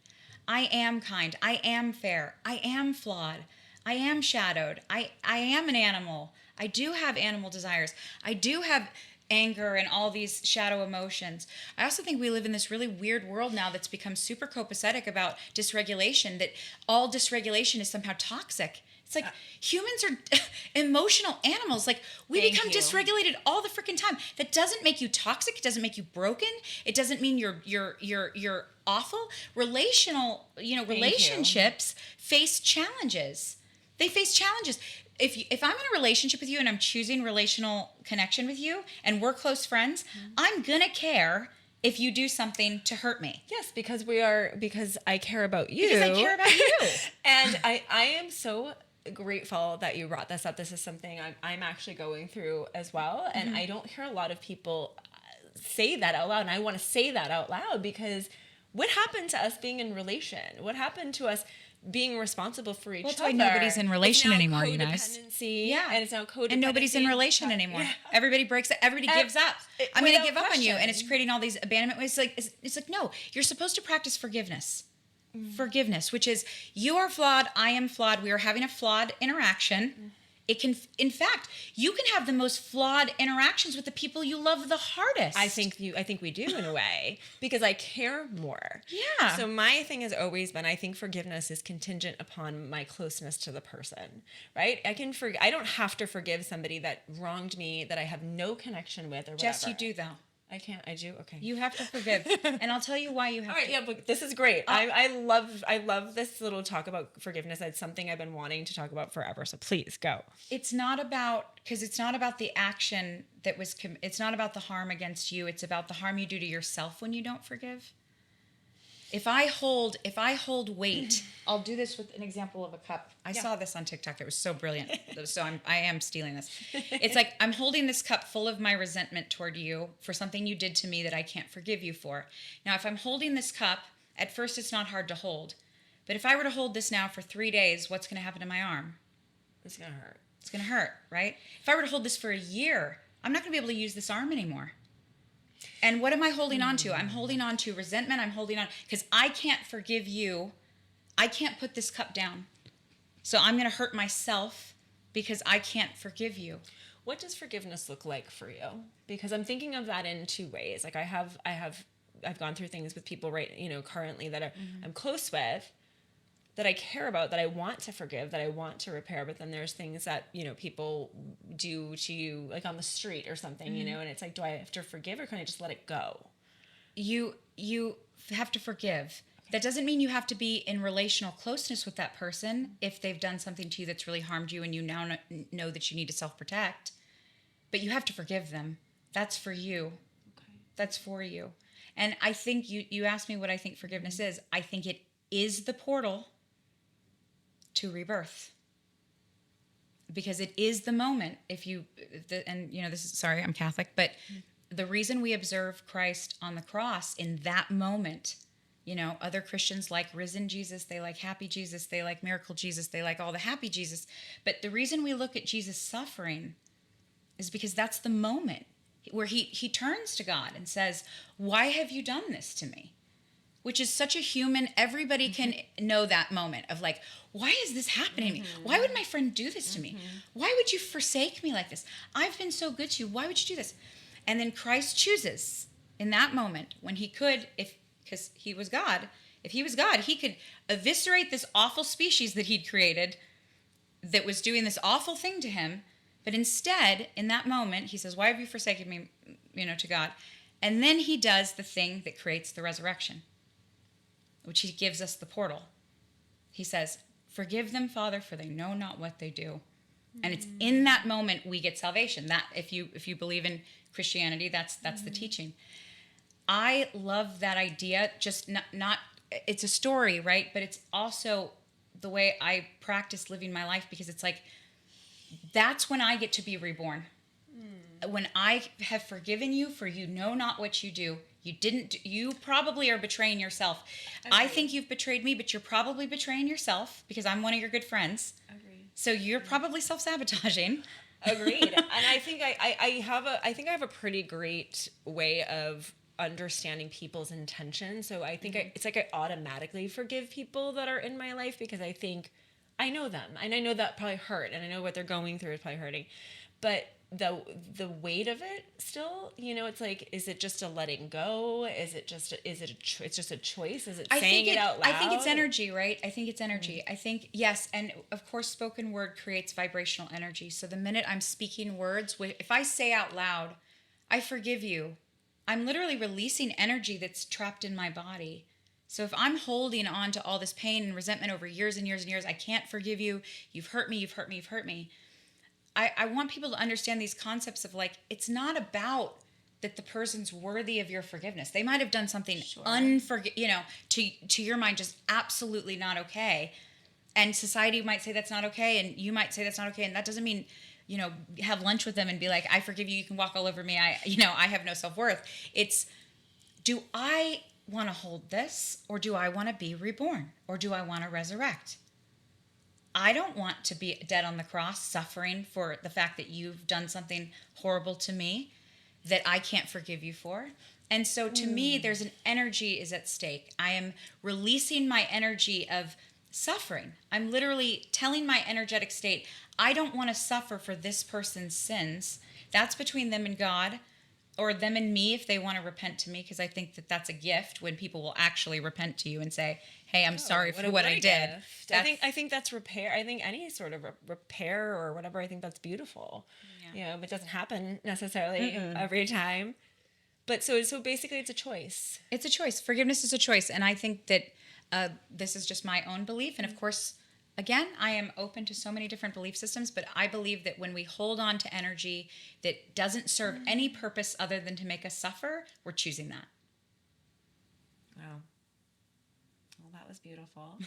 I am kind, I am fair, I am flawed, I am shadowed, I am an animal, I do have animal desires, I do have anger and all these shadow emotions. I also think we live in this really weird world now that's become super copacetic about dysregulation, that all dysregulation is somehow toxic. It's like humans are emotional animals. Like we become dysregulated all the freaking time. That doesn't make you toxic. It doesn't make you broken. It doesn't mean you're awful. Relationships face challenges. They face challenges. If I'm in a relationship with you and I'm choosing relational connection with you and we're close friends, I'm gonna care if you do something to hurt me. Yes, because I care about you. Because I care about you. And I am so grateful that you brought this up. This is something I'm actually going through as well. And I don't hear a lot of people say that out loud. And I want to say that out loud, because what happened to us being in relation? What happened to us being responsible for each other? That's why nobody's in relation anymore, you guys. Yeah. And it's now codependency. And nobody's in relation anymore. Yeah. Everybody breaks it. Everybody gives up. I'm going to give up on you. And it's creating all these abandonment ways. It's like, no, you're supposed to practice forgiveness. Forgiveness, which is you are flawed. I am flawed. We are having a flawed interaction. It can, in fact, you can have the most flawed interactions with the people you love the hardest. I think we do in a way because I care more. Yeah. So my thing has always been, I think forgiveness is contingent upon my closeness to the person, right? I don't have to forgive somebody that wronged me that I have no connection with or whatever. Jess, you do though. I can't. I do. Okay. You have to forgive, and I'll tell you why you have. All right. to. Yeah, but this is great. I love this little talk about forgiveness. It's something I've been wanting to talk about forever. So please go. It's not about the action that was. It's not about the harm against you. It's about the harm you do to yourself when you don't forgive. If I hold weight, I'll do this with an example of a cup. I saw this on TikTok. It was so brilliant. So I am stealing this. It's like I'm holding this cup full of my resentment toward you for something you did to me that I can't forgive you for. Now, if I'm holding this cup, at first it's not hard to hold. But if I were to hold this now for 3 days, what's going to happen to my arm? It's going to hurt. It's going to hurt, right? If I were to hold this for a year, I'm not going to be able to use this arm anymore. And what am I holding on to? I'm holding on to resentment. I'm holding on because I can't forgive you. I can't put this cup down. So I'm going to hurt myself because I can't forgive you. What does forgiveness look like for you? Because I'm thinking of that in two ways. Like I've gone through things with people currently that I'm close with, that I care about, that I want to forgive, that I want to repair. But then there's things that, people do to you, like on the street or something, and it's like, do I have to forgive or can I just let it go? You have to forgive. That doesn't mean you have to be in relational closeness with that person if they've done something to you that's really harmed you and you now know that you need to self-protect. But you have to forgive them. That's for you. Okay. That's for you. And I think you asked me what I think forgiveness is. I think it is the portal to rebirth, because it is the moment. Sorry, I'm Catholic, but the reason we observe Christ on the cross in that moment, other Christians like risen Jesus, they like happy Jesus, they like miracle Jesus, they like all the happy Jesus. But the reason we look at Jesus suffering is because that's the moment where he turns to God and says, "Why have you done this to me?" Which is such a human, everybody can know that moment of like, why is this happening to me? Why would my friend do this to me? Why would you forsake me like this? I've been so good to you. Why would you do this? And then Christ chooses in that moment when he could, because he was God, if he was God, he could eviscerate this awful species that he'd created that was doing this awful thing to him. But instead, in that moment, he says, why have you forsaken me, to God? And then he does the thing that creates the resurrection, which he gives us the portal. He says, forgive them, Father, for they know not what they do. And it's in that moment we get salvation. That if you believe in Christianity, that's the teaching. I love that idea. Just not it's a story, right? But it's also the way I practice living my life, because it's like that's when I get to be reborn. When I have forgiven you for you know not what you do. You probably are betraying yourself. Agreed. I think you've betrayed me, but you're probably betraying yourself because I'm one of your good friends. Agreed. So you're probably self-sabotaging. Agreed. And I think I have a pretty great way of understanding people's intentions. So I think it's like I automatically forgive people that are in my life because I think I know them and I know that probably hurt and I know what they're going through is probably hurting. But the weight of it still, it's like, is it just a letting go? Is it just it's just a choice? Is it saying it out loud? I think it's energy, right? I think it's energy. I think, yes. And of course, spoken word creates vibrational energy. So the minute I'm speaking words, if I say out loud, I forgive you, I'm literally releasing energy that's trapped in my body. So if I'm holding on to all this pain and resentment over years and years and years, I can't forgive you. You've hurt me, you've hurt me, you've hurt me. I want people to understand these concepts of like, it's not about that the person's worthy of your forgiveness. They might have done something to your mind, just absolutely not okay. And society might say that's not okay. And you might say that's not okay. And that doesn't mean, have lunch with them and be like, I forgive you. You can walk all over me. I have no self-worth. It's, do I want to hold this, or do I want to be reborn, or do I want to resurrect? I don't want to be dead on the cross suffering for the fact that you've done something horrible to me that I can't forgive you for. And so to me, there's an energy is at stake. I am releasing my energy of suffering. I'm literally telling my energetic state, I don't want to suffer for this person's sins. That's between them and God, or them and me if they want to repent to me, because I think that that's a gift when people will actually repent to you and say, hey, I'm sorry for what I did. I think that's repair. I think any sort of repair or whatever, I think that's beautiful. You know, but it doesn't happen necessarily every time. But so basically it's a choice. It's a choice. Forgiveness is a choice. And I think that this is just my own belief. And of course, again, I am open to so many different belief systems, but I believe that when we hold on to energy that doesn't serve any purpose other than to make us suffer, we're choosing that. Wow. Well, that was beautiful.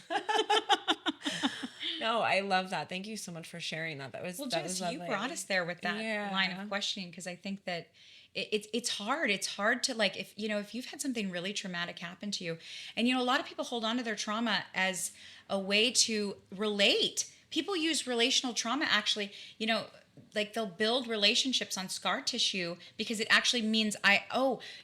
No, I love that. Thank you so much for sharing that. That was Jess, lovely. You brought us there with that line of questioning, because I think that it's hard. It's hard to, like, if you've had something really traumatic happen to you, and a lot of people hold on to their trauma as a way to relate. People use relational trauma actually, like they'll build relationships on scar tissue because it actually means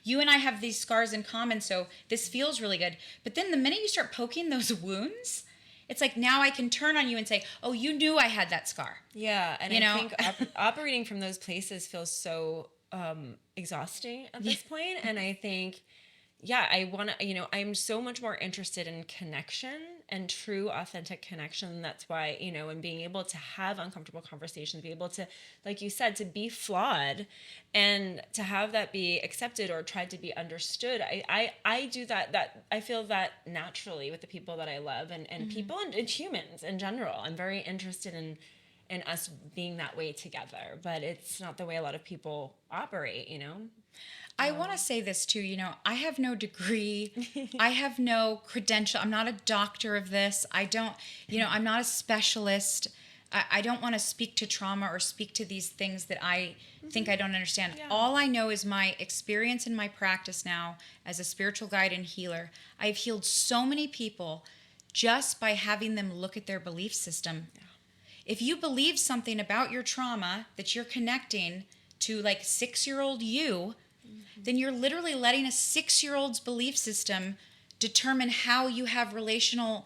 you and I have these scars in common, so this feels really good. But then the minute you start poking those wounds, it's like, now I can turn on you and say, oh, you knew I had that scar. Yeah, and I think operating from those places feels so exhausting at this point. And I think, I want to, I'm so much more interested in connection and true, authentic connection. That's why, and being able to have uncomfortable conversations, be able to, like you said, to be flawed and to have that be accepted or tried to be understood. I do that I feel that naturally with the people that I love and people and humans in general. I'm very interested in us being that way together, but it's not the way a lot of people operate, I want to say this too, I have no degree. I have no credential. I'm not a doctor of this. I don't, I'm not a specialist. I don't want to speak to trauma or speak to these things that I think I don't understand. Yeah. All I know is my experience and my practice now as a spiritual guide and healer. I've healed so many people just by having them look at their belief system. Yeah. If you believe something about your trauma that you're connecting to, like 6-year-old you, then you're literally letting a 6-year-old's belief system determine how you have relational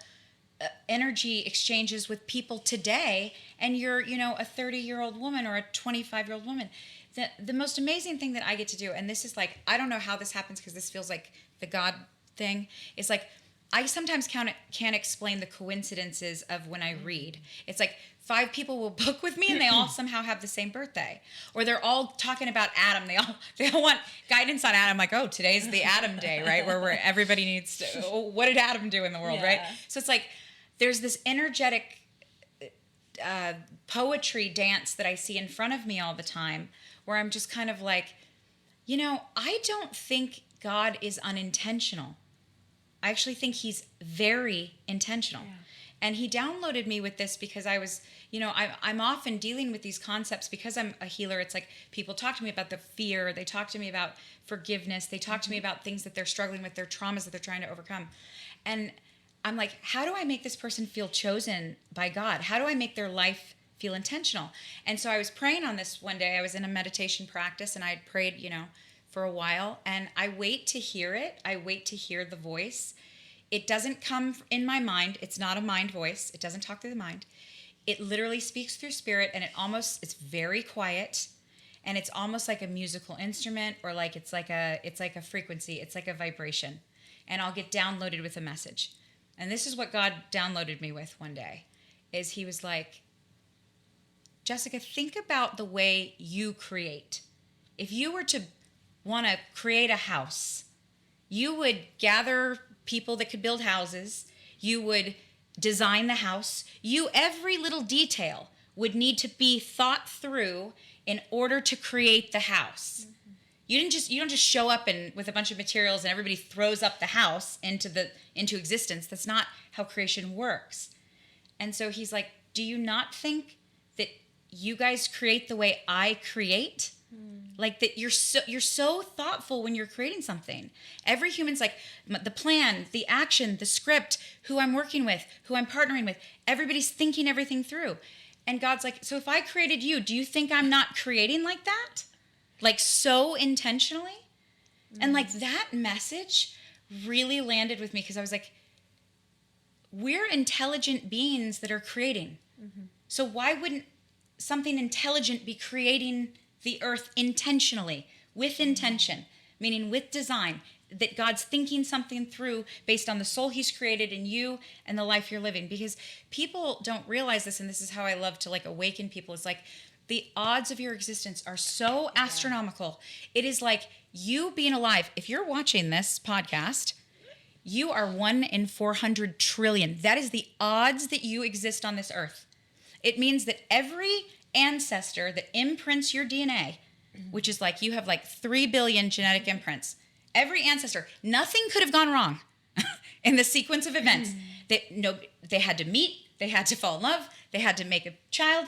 energy exchanges with people today, and you're, a 30-year-old woman or a 25-year-old woman. The most amazing thing that I get to do, and this is like, I don't know how this happens because this feels like the God thing, is like, I sometimes can't explain the coincidences of when I read. It's like 5 people will book with me and they all somehow have the same birthday. Or they're all talking about Adam. They all want guidance on Adam. Like, oh, today's the Adam day, right? Where everybody needs to, what did Adam do in the world, right? So it's like, there's this energetic poetry dance that I see in front of me all the time where I'm just kind of like, I don't think God is unintentional. I actually think he's very intentional. Yeah. And he downloaded me with this because I was, I'm often dealing with these concepts because I'm a healer. It's like people talk to me about the fear. They talk to me about forgiveness. They talk to me about things that they're struggling with, their traumas that they're trying to overcome. And I'm like, how do I make this person feel chosen by God? How do I make their life feel intentional? And so I was praying on this one day. I was in a meditation practice and I had prayed, for a while, and I wait to hear it. I wait to hear the voice. It doesn't come in my mind. It's not a mind voice. It doesn't talk through the mind. It literally speaks through spirit, and it's very quiet, and it's almost like a musical instrument, or like it's like a frequency. It's like a vibration, and I'll get downloaded with a message. And this is what God downloaded me with one day, is he was like, Jessica, think about the way you create. If you were to want to create a house, you would gather people that could build houses. You would design the house. Every little detail would need to be thought through in order to create the house. Mm-hmm. You don't just show up with a bunch of materials and everybody throws up the house into existence. That's not how creation works. And so he's like, do you not think that you guys create the way I create? Like that you're so thoughtful when you're creating something. Every human's like the plan, the action, the script, who I'm working with, who I'm partnering with. Everybody's thinking everything through. And God's like, so if I created you, do you think I'm not creating like that? Like so intentionally? And like that message really landed with me because I was like, we're intelligent beings that are creating. So why wouldn't something intelligent be creating the earth intentionally, with intention, meaning with design, that God's thinking something through based on the soul he's created in you and the life you're living? Because people don't realize this, and this is how I love to like awaken people. It's like the odds of your existence are so astronomical. It is like you being alive. If you're watching this podcast, you are 1 in 400 trillion. That is the odds that you exist on this earth. It means that every ancestor that imprints your DNA, which is like you have like 3 billion genetic imprints, every ancestor, nothing could have gone wrong in the sequence of events. They had to meet, they had to fall in love, they had to make a child.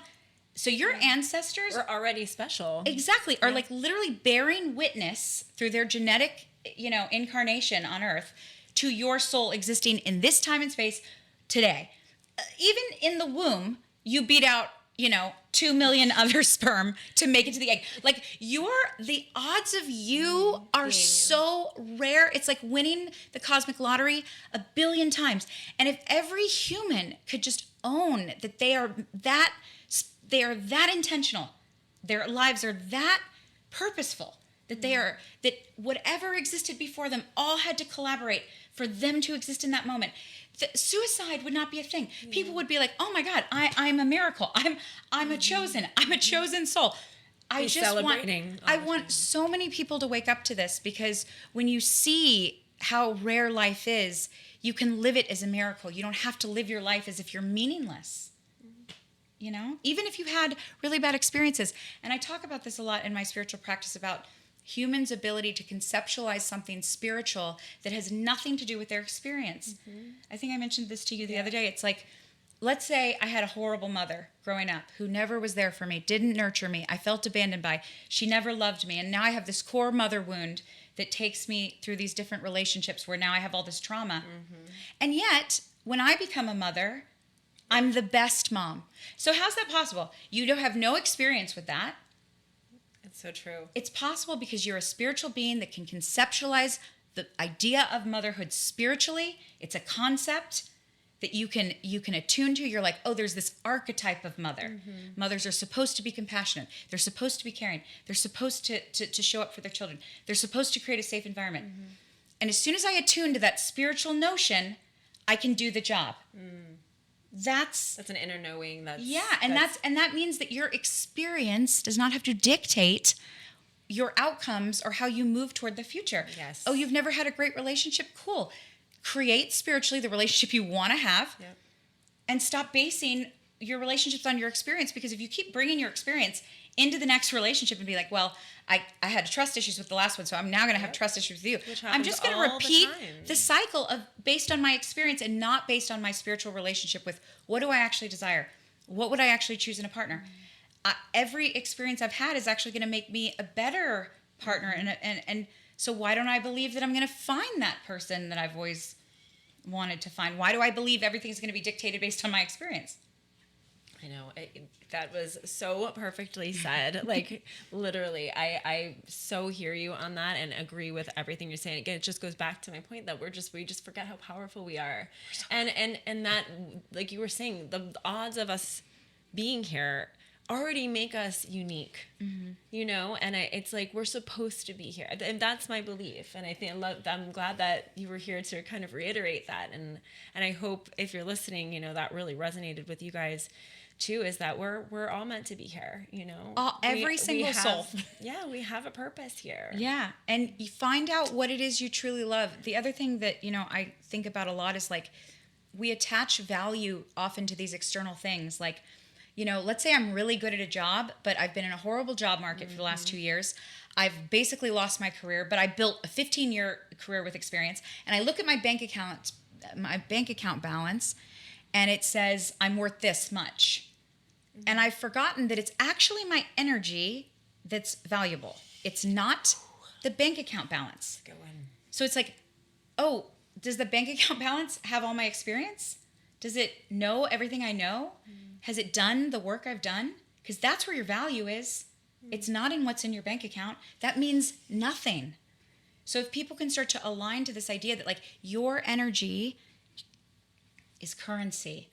So your ancestors We're already special. exactly are like literally bearing witness through their genetic, incarnation on earth to your soul existing in this time and space today. Even in the womb, you beat out 2 million other sperm to make it to the egg. Like the odds of you are so rare. It's like winning the cosmic lottery 1 billion times. And if every human could just own that they are that intentional, their lives are that purposeful, that whatever existed before them all had to collaborate for them to exist in that moment. Suicide would not be a thing. People would be like, "Oh my God, I'm a miracle. I'm a chosen soul." I want so many people to wake up to this, because when you see how rare life is, you can live it as a miracle. You don't have to live your life as if you're meaningless. Even if you had really bad experiences. And I talk about this a lot in my spiritual practice about humans' ability to conceptualize something spiritual that has nothing to do with their experience. I think I mentioned this to you the other day. It's like, let's say I had a horrible mother growing up who never was there for me, didn't nurture me. I felt abandoned by. She never loved me. And now I have this core mother wound that takes me through these different relationships where now I have all this trauma. And yet, when I become a mother, I'm the best mom. So how's that possible? You don't have no experience with that. It's so true. It's possible because you're a spiritual being that can conceptualize the idea of motherhood spiritually. It's a concept that you can attune to. You're like, oh, there's this archetype of mother. Mothers are supposed to be compassionate. They're supposed to be caring. They're supposed to show up for their children. They're supposed to create a safe environment. And as soon as I attune to that spiritual notion, I can do the job. That's an inner knowing. And that means that your experience does not have to dictate your outcomes or how you move toward the future. Yes. Oh, you've never had a great relationship? Cool. Create spiritually the relationship you want to have, and stop basing your relationships on your experience. Because if you keep bringing your experience into the next relationship and be like, well, I had trust issues with the last one, so I'm now going to have trust issues with you. I'm just going to repeat the cycle of based on my experience and not based on my spiritual relationship with what do I actually desire? What would I actually choose in a partner? Every experience I've had is actually going to make me a better partner. And so why don't I believe that I'm going to find that person that I've always wanted to find? Why do I believe everything's going to be dictated based on my experience? I know. That was so perfectly said. Like, literally, I so hear you on that and agree with everything you're saying. Again, it just goes back to my point that we just forget how powerful we are. And that, like you were saying, the odds of us being here already make us unique, and it's like we're supposed to be here, and that's my belief. And I'm glad that you were here to kind of reiterate that, and I hope if you're listening, that really resonated with you guys too, is that we're all meant to be here, every single soul. Yeah, we have a purpose here. Yeah, and you find out what it is you truly love. The other thing that I think about a lot is like we attach value often to these external things. Like, let's say I'm really good at a job, but I've been in a horrible job market for the last 2 years. I've basically lost my career, but I built a 15-year career with experience. And I look at my bank account balance, and it says I'm worth this much. And I've forgotten that it's actually my energy that's valuable. It's not the bank account balance. Good one. So it's like, oh, does the bank account balance have all my experience? Does it know everything I know? Has it done the work I've done? Because that's where your value is. It's not in what's in your bank account. That means nothing. So if people can start to align to this idea that like your energy is currency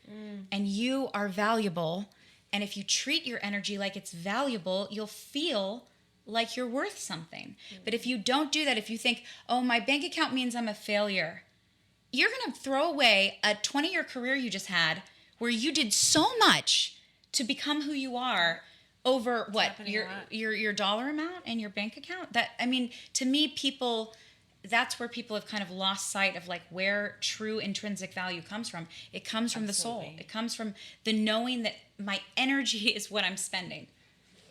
and you are valuable, and if you treat your energy like it's valuable, you'll feel like you're worth something. But if you don't do that, if you think, oh, my bank account means I'm a failure, you're going to throw away a 20-year career you just had where you did so much to become who you are over what your dollar amount and your bank account. That, I mean, to me, that's where people have kind of lost sight of like where true intrinsic value comes from. It comes from the soul. It comes from the knowing that my energy is what I'm spending.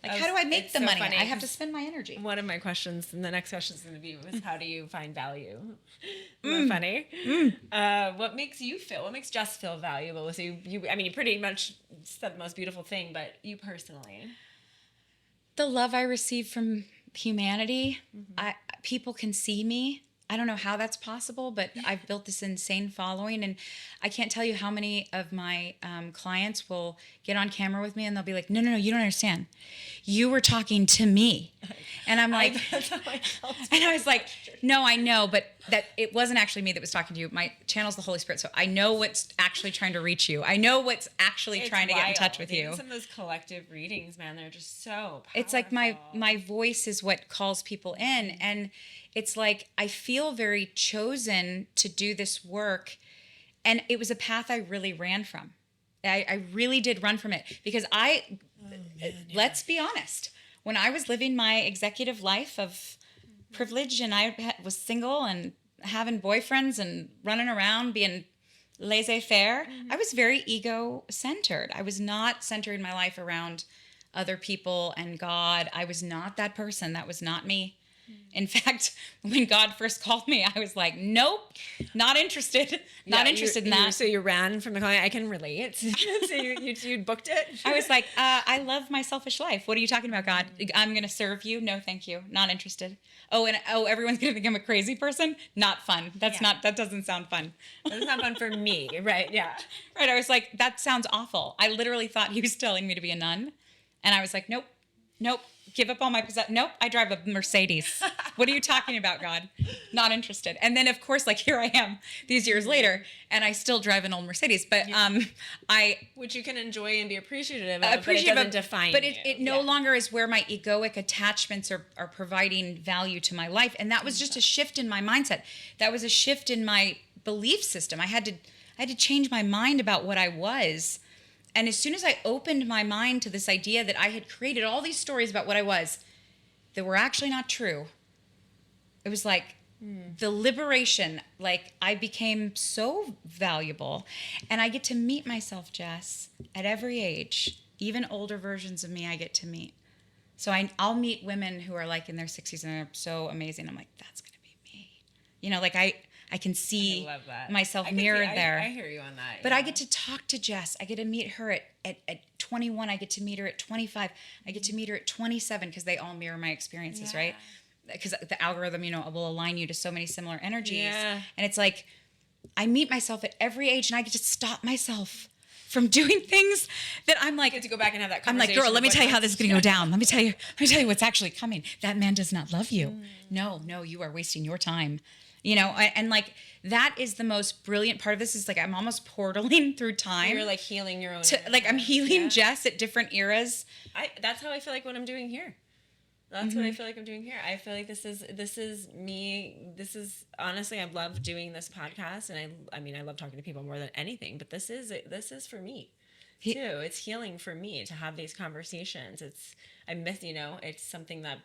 Like, how do I make the money? I have to spend my energy. One of my questions, and the next question is going to be, was how do you find value? Isn't that funny? What makes you feel? What makes Jess feel valuable? So I mean, you pretty much said the most beautiful thing, but you personally, the love I receive from humanity. People can see me. I don't know how that's possible, but I've built this insane following, and I can't tell you how many of my clients will get on camera with me and they'll be like, no, you don't understand. You were talking to me. And I'm like, and I was like, no, I know, but that it wasn't actually me that was talking to you. My channel's the Holy Spirit. So I know what's actually trying to reach you. I know what's actually trying to get in touch with you. Some of those collective readings, man, they're just so powerful. It's like my voice is what calls people in. And it's like, I feel very chosen to do this work. And it was a path I really ran from. I really did run from it because let's be honest, when I was living my executive life of privilege and I was single and having boyfriends and running around being laissez-faire, I was very ego-centered. I was not centering my life around other people and God. I was not that person. That was not me. In fact, when God first called me, I was like, nope, not interested. Not interested in that. So you ran from the calling. I can relate. So you booked it? I was like, I love my selfish life. What are you talking about, God? I'm going to serve you. No, thank you. Not interested. Everyone's going to think I'm a crazy person. Not fun. That doesn't sound fun. That's not fun for me. Right. Yeah. Right. I was like, that sounds awful. I literally thought he was telling me to be a nun. And I was like, nope. Give up all my possessions. Nope, I drive a Mercedes. What are you talking about, God? Not interested. And then, of course, like here I am these years later, and I still drive an old Mercedes. But which you can enjoy and be appreciative of, but it doesn't define you. But it no longer is where my egoic attachments are providing value to my life. And that was just a shift in my mindset. That was a shift in my belief system. I had to change my mind about what I was. And as soon as I opened my mind to this idea that I had created all these stories about what I was that were actually not true, it was like the liberation, like I became so valuable. And I get to meet myself, Jess, at every age. Even older versions of me I get to meet. So I'll meet women who are like in their 60s and they're so amazing. I'm like, that's going to be me. You know, like I can see myself mirrored there. I hear you on that. But I get to talk to Jess. I get to meet her at 21. I get to meet her at 25. I get to meet her at 27 because they all mirror my experiences, right? Because the algorithm, will align you to so many similar energies. Yeah. And it's like, I meet myself at every age and I get to stop myself from doing things that I'm like, get to go back and have that I'm like, conversation. girl, let me tell you how this is going to go down. Let me tell you what's actually coming. That man does not love you. No, you are wasting your time. And like that is the most brilliant part of this is like I'm almost portaling through time. You're like healing your own. Like I'm healing Jess at different eras. That's how I feel like what I'm doing here. That's what I feel like I'm doing here. I feel like this is me. This is honestly, I love doing this podcast, and I mean I love talking to people more than anything. But this is for me too. It's healing for me to have these conversations. It's something that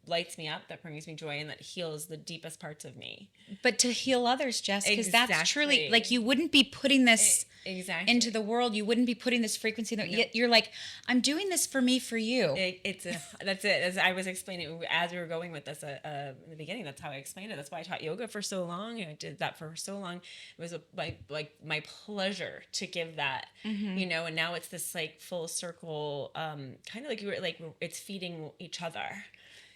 lights me up, that brings me joy, and that heals the deepest parts of me. But to heal others, Jess, because that's truly like you wouldn't be putting this exactly into the world, you wouldn't be putting this frequency. You're like, I'm doing this for me, for you. That's it. As I was explaining, as we were going with this in the beginning, that's how I explained it. That's why I taught yoga for so long. I did that for so long. It was my pleasure to give that, you know. And now it's this like full circle, kind of like you were like, it's feeding each other.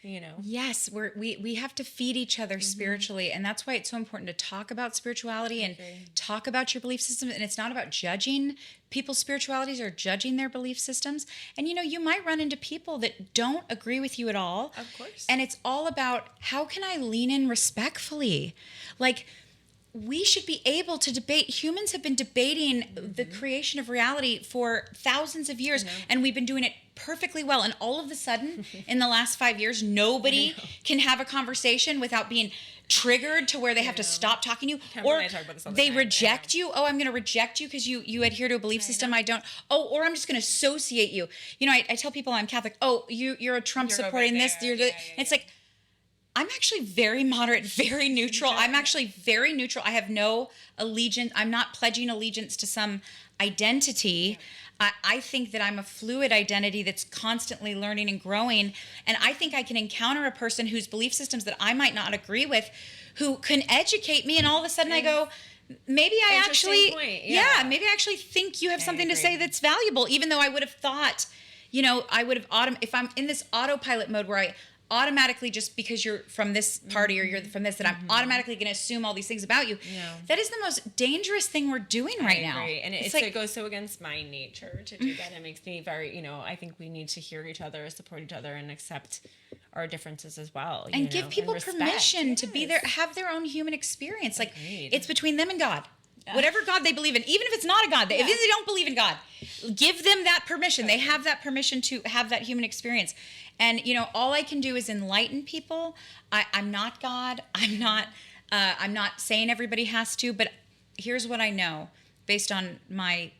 You know. Yes, we have to feed each other spiritually, and that's why it's so important to talk about spirituality and talk about your belief system. And it's not about judging people's spiritualities or judging their belief systems. And you know, you might run into people that don't agree with you at all. Of course. And it's all about, how can I lean in respectfully? Like, we should be able to debate. Humans have been debating the creation of reality for thousands of years, and we've been doing it perfectly well. And all of a sudden, in the last 5 years, nobody can have a conversation without being triggered to where they have to stop talking to you, or they reject you. Oh, I'm going to reject you because you adhere to a belief system I don't. Oh, or I'm just going to associate you. You know, I tell people I'm Catholic. Oh, you're a Trump supporting this. It's like, I'm actually very moderate, very neutral. I'm actually very neutral. I have no allegiance. I'm not pledging allegiance to some identity. I think that I'm a fluid identity that's constantly learning and growing. And I think I can encounter a person whose belief systems that I might not agree with, who can educate me. And all of a sudden I go, maybe I actually, maybe I actually think you have something to say that's valuable, even though I would have thought, you know, I would have, if I'm in this autopilot mode where I automatically, just because you're from this party or you're from this, that I'm automatically going to assume all these things about you. That is the most dangerous thing we're doing right now. And it goes so against my nature to do that. It makes me very, you know, I think we need to hear each other, support each other, and accept our differences as well. And give people permission to be there, have their own human experience. Like, it's between them and God. Whatever God they believe in, even if it's not a God, if they don't believe in God, give them that permission. They have that permission to have that human experience. And, you know, all I can do is enlighten people. I'm not God. I'm not saying everybody has to, but here's what I know based on my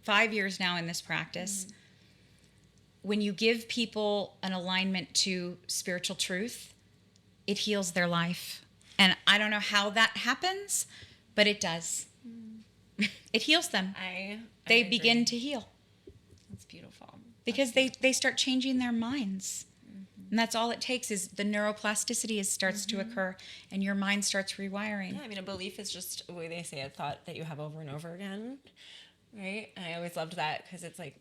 5 years now in this practice. When you give people an alignment to spiritual truth, it heals their life. And I don't know how that happens, but it does. It heals them. They begin to heal. That's beautiful. Because they start changing their minds. And that's all it takes, is the neuroplasticity starts to occur and your mind starts rewiring. Yeah, I mean, a belief is just the way they say a thought that you have over and over again, right? And I always loved that because it's like,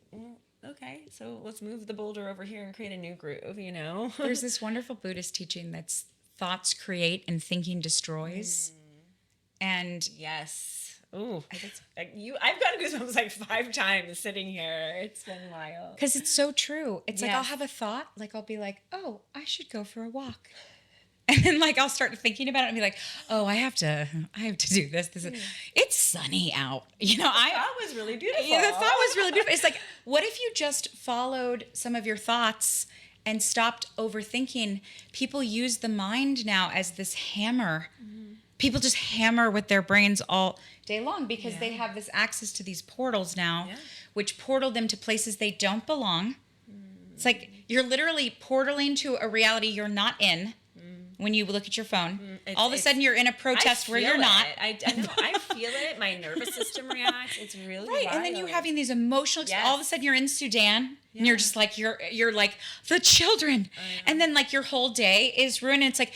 okay, so let's move the boulder over here and create a new groove, you know? There's this wonderful Buddhist teaching that's thoughts create and thinking destroys. And yes. Ooh, I've gotten goosebumps like 5 times sitting here. It's been wild. Because it's so true. It's like, I'll have a thought, like I'll be like, oh, I should go for a walk. And then like I'll start thinking about it and be like, oh, I have to do this. It's sunny out. You know, the thought was really beautiful. Yeah, the thought was really beautiful. It's like, what if you just followed some of your thoughts and stopped overthinking? People use the mind now as this hammer. People just hammer with their brains all day long because they have this access to these portals now, which portal them to places they don't belong. It's like you're literally portaling to a reality you're not in when you look at your phone. All of a sudden you're in a protest where you're not. I feel it. My nervous system reacts. It's really right. wild. And then you're having these emotional. All of a sudden you're in Sudan and you're just like you're like the children, and then like your whole day is ruined. And it's like.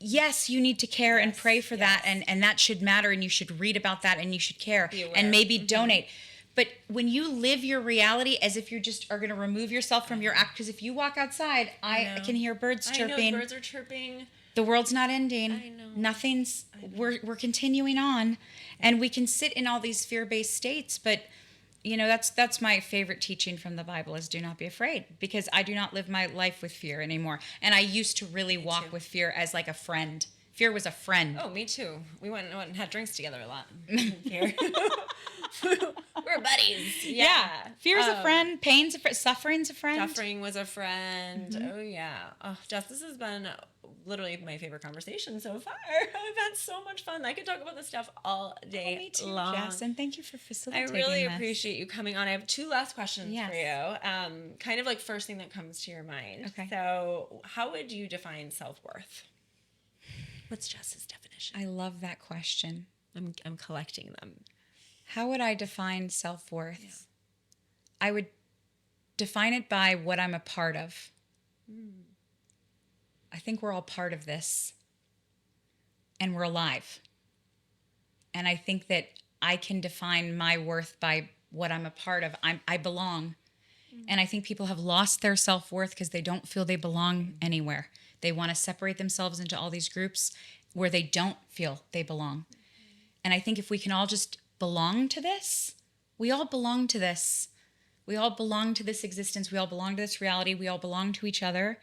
Yes, you need to care and pray for that, and that should matter, and you should read about that, and you should care, and maybe donate. But when you live your reality as if you just are going to remove yourself from your act, because if you walk outside, I can hear birds chirping. I know, birds are chirping. The world's not ending. I know. Nothing's. We're continuing on, and we can sit in all these fear-based states, but. You know, that's my favorite teaching from the Bible is do not be afraid, because I do not live my life with fear anymore. And I used to really walk with fear as like a friend. Fear was a friend. Oh, me too. We went and had drinks together a lot. Fear. We're buddies. Yeah. Fear's a friend. Pain's a friend. Suffering's a friend. Suffering was a friend. Oh, yeah. Oh, Jess, this has been literally my favorite conversation so far. I've had so much fun. I could talk about this stuff all day me too, long. Jess, and thank you for facilitating I really this. appreciate you coming on. I have 2 last questions for you. Kind of like first thing that comes to your mind. Okay. So how would you define self-worth? What's Jess's definition? I love that question. I'm collecting them. How would I define self-worth? Yeah. I would define it by what I'm a part of. I think we're all part of this, and we're alive. And I think that I can define my worth by what I'm a part of. I belong. And I think people have lost their self-worth because they don't feel they belong anywhere. They want to separate themselves into all these groups where they don't feel they belong. And I think if we can all just belong to this, we all belong to this. We all belong to this existence. We all belong to this reality. We all belong to each other.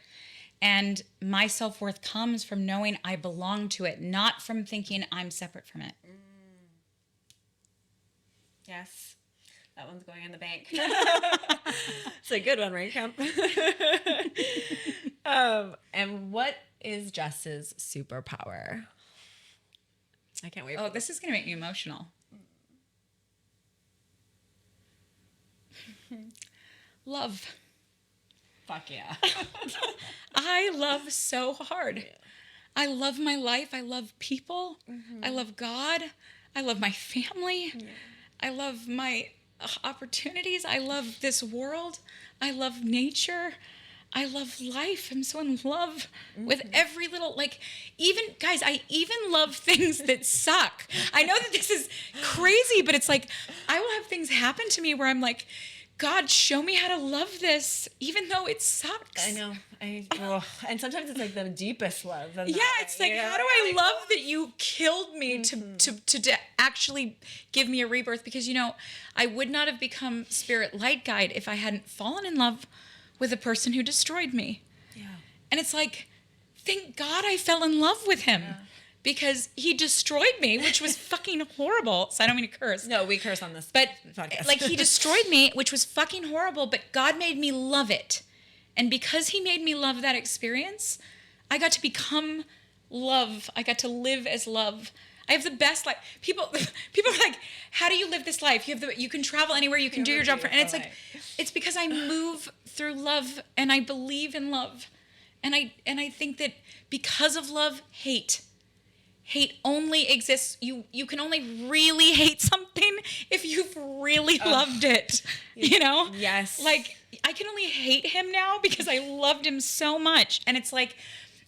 And my self-worth comes from knowing I belong to it, not from thinking I'm separate from it. Yes. That one's going in the bank. It's a good one, right, Camp? And what is Jess's superpower? I can't wait. Oh, this is going to make me emotional. Love. Fuck yeah. I love so hard. Yeah. I love my life. I love people. I love God. I love my family. Yeah. I love my opportunities. I love this world. I love nature. I love life. I'm so in love with every little, like, even, guys, I even love things that suck. I know that this is crazy, but it's like, I will have things happen to me where I'm like, God, show me how to love this, even though it sucks. I know. And sometimes it's like the deepest love. Yeah, it's like, how do I love that you killed me to actually give me a rebirth? Because, you know, I would not have become spirit light guide if I hadn't fallen in love with a person who destroyed me. Yeah. And it's like, thank God I fell in love with him. Yeah. Because he destroyed me, which was fucking horrible. So I don't mean to curse. No, we curse on this podcast. Like, he destroyed me, which was fucking horrible, but God made me love it. And because he made me love that experience, I got to become love. I got to live as love. I have the best life. People are like, how do you live this life? You can travel anywhere, you can do your job. And it's like, it's because I move through love and I believe in love. And I think that because of love, hate only exists. You can only really hate something if you've really loved it, you know? Yes. Like, I can only hate him now because I loved him so much. And it's like,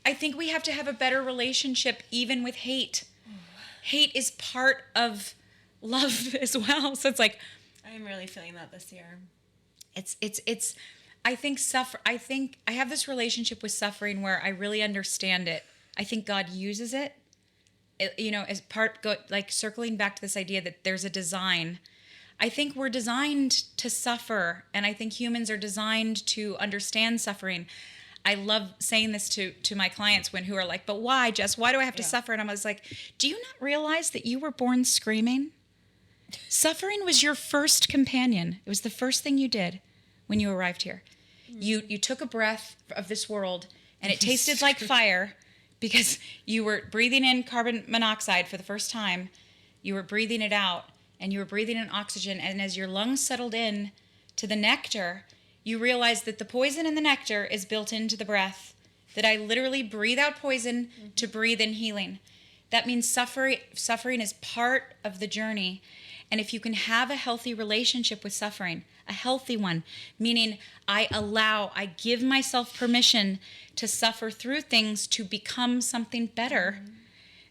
I think we have to have a better relationship even with hate. Hate is part of love as well. So it's like, I'm really feeling that this year. I think I have this relationship with suffering where I really understand it. I think God uses it. You know, as like circling back to this idea that there's a design. I think we're designed to suffer, and I think humans are designed to understand suffering. I love saying this to my clients who are like, but why, Jess? Why do I have to suffer? And I was like, do you not realize that you were born screaming? Suffering was your first companion. It was the first thing you did when you arrived here. You took a breath of this world, and it tasted like fire. Because you were breathing in carbon monoxide for the first time, you were breathing it out, and you were breathing in oxygen, and as your lungs settled in to the nectar, you realized that the poison in the nectar is built into the breath, that I literally breathe out poison to breathe in healing. That means suffering is part of the journey. And if you can have a healthy relationship with suffering, a healthy one, meaning I give myself permission to suffer through things to become something better,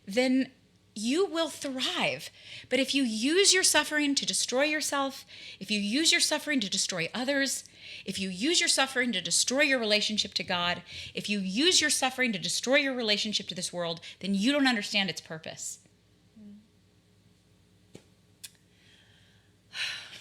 then you will thrive. But if you use your suffering to destroy yourself, if you use your suffering to destroy others, if you use your suffering to destroy your relationship to God, if you use your suffering to destroy your relationship to this world, then you don't understand its purpose.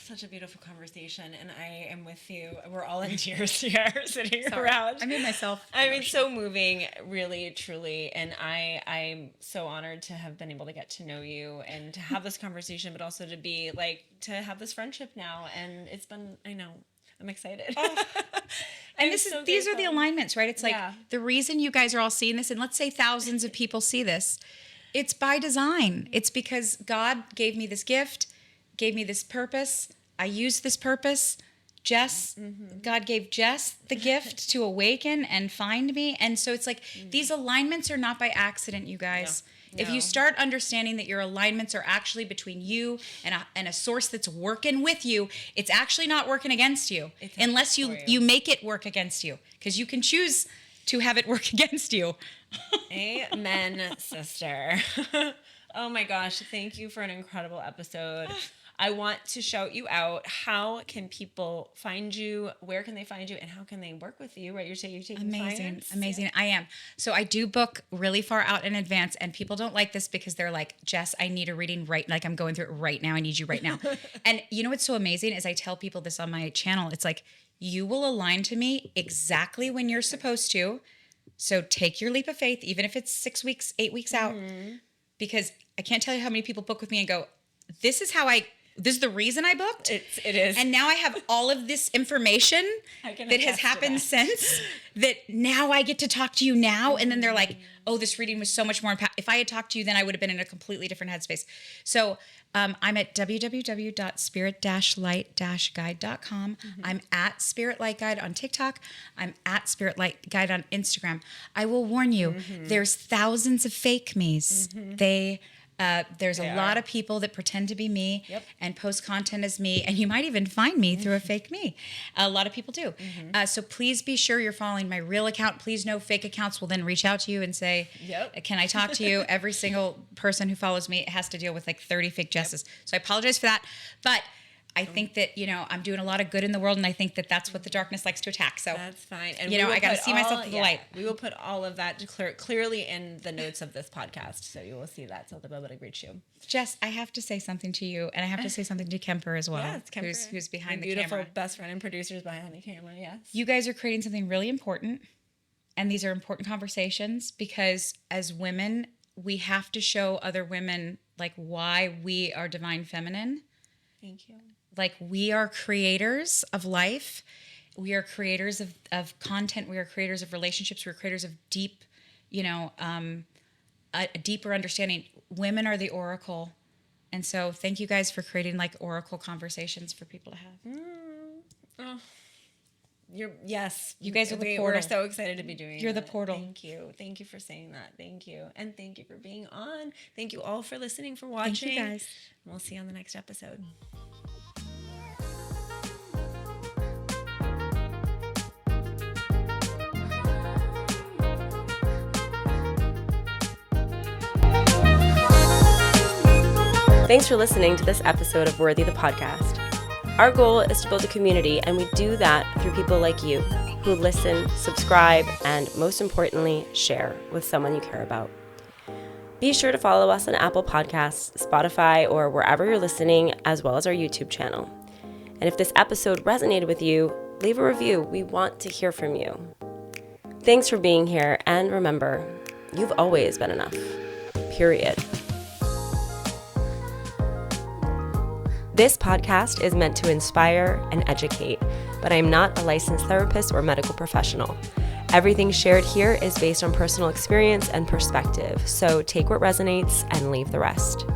Such a beautiful conversation, and I am with you. We're all in tears here, sitting around. I made myself emotional. I mean, so moving, really, truly, and I'm so honored to have been able to get to know you and to have this conversation, but also to have this friendship now. And it's been, I know, I'm excited. Oh. And these are the alignments, right? It's like the reason you guys are all seeing this, and let's say thousands of people see this, it's by design. It's because God gave me this gift, gave me this purpose. I use this purpose. God gave Jess the gift to awaken and find me. And so it's like these alignments are not by accident, you guys. If you start understanding that your alignments are actually between you and a source that's working with you, it's actually not working against you, unless you make it work against you, because you can choose to have it work against you. Amen, sister. Oh my gosh, thank you for an incredible episode. I want to shout you out. How can people find you? Where can they find you? And how can they work with you? Right, you're taking clients? Amazing. I am. So I do book really far out in advance, and people don't like this because they're like, Jess, I need a reading right. Like, I'm going through it right now. I need you right now. And you know what's so amazing is I tell people this on my channel. It's like, you will align to me exactly when you're supposed to. So take your leap of faith, even if it's 6 weeks, 8 weeks out, because I can't tell you how many people book with me and go, this is the reason I booked. It is. And now I have all of this information that has happened since, that now I get to talk to you now. And then they're like, oh, this reading was so much more impactful. If I had talked to you, then I would have been in a completely different headspace. So I'm at www.spirit-light-guide.com. I'm at Spirit Light Guide on TikTok. I'm at Spirit Light Guide on Instagram. I will warn you, there's thousands of fake me's. There's a lot of people that pretend to be me and post content as me, and you might even find me through a fake me. A lot of people do. So please be sure you're following my real account. Please know fake accounts will then reach out to you and say, can I talk to you? Every single person who follows me has to deal with like 30 fake Jesses. So I apologize for that. But I think that, I'm doing a lot of good in the world, and I think that that's what the darkness likes to attack. So that's fine. And I got to see myself in the light. We will put all of that clearly in the notes of this podcast, so you will see that, so they'll be able to reach you. Jess, I have to say something to you, and I have to say something to Kemper as well, Kemper, who's behind the beautiful camera. Best friend and producers behind the camera. Yes, you guys are creating something really important, and these are important conversations, because as women, we have to show other women like why we are divine feminine. Thank you. Like, we are creators of life. We are creators of content. We are creators of relationships. We're creators of deep, a deeper understanding. Women are the oracle. And so thank you guys for creating like oracle conversations for people to have. You guys are the portal. We're so excited to be doing You're the portal. Thank you for saying that. Thank you. And thank you for being on. Thank you all for listening, for watching. Thank you guys. And we'll see you on the next episode. Thanks for listening to this episode of Worthy the Podcast. Our goal is to build a community, and we do that through people like you who listen, subscribe, and most importantly, share with someone you care about. Be sure to follow us on Apple Podcasts, Spotify, or wherever you're listening, as well as our YouTube channel. And if this episode resonated with you, leave a review. We want to hear from you. Thanks for being here, and remember, you've always been enough. Period. This podcast is meant to inspire and educate, but I am not a licensed therapist or medical professional. Everything shared here is based on personal experience and perspective, so take what resonates and leave the rest.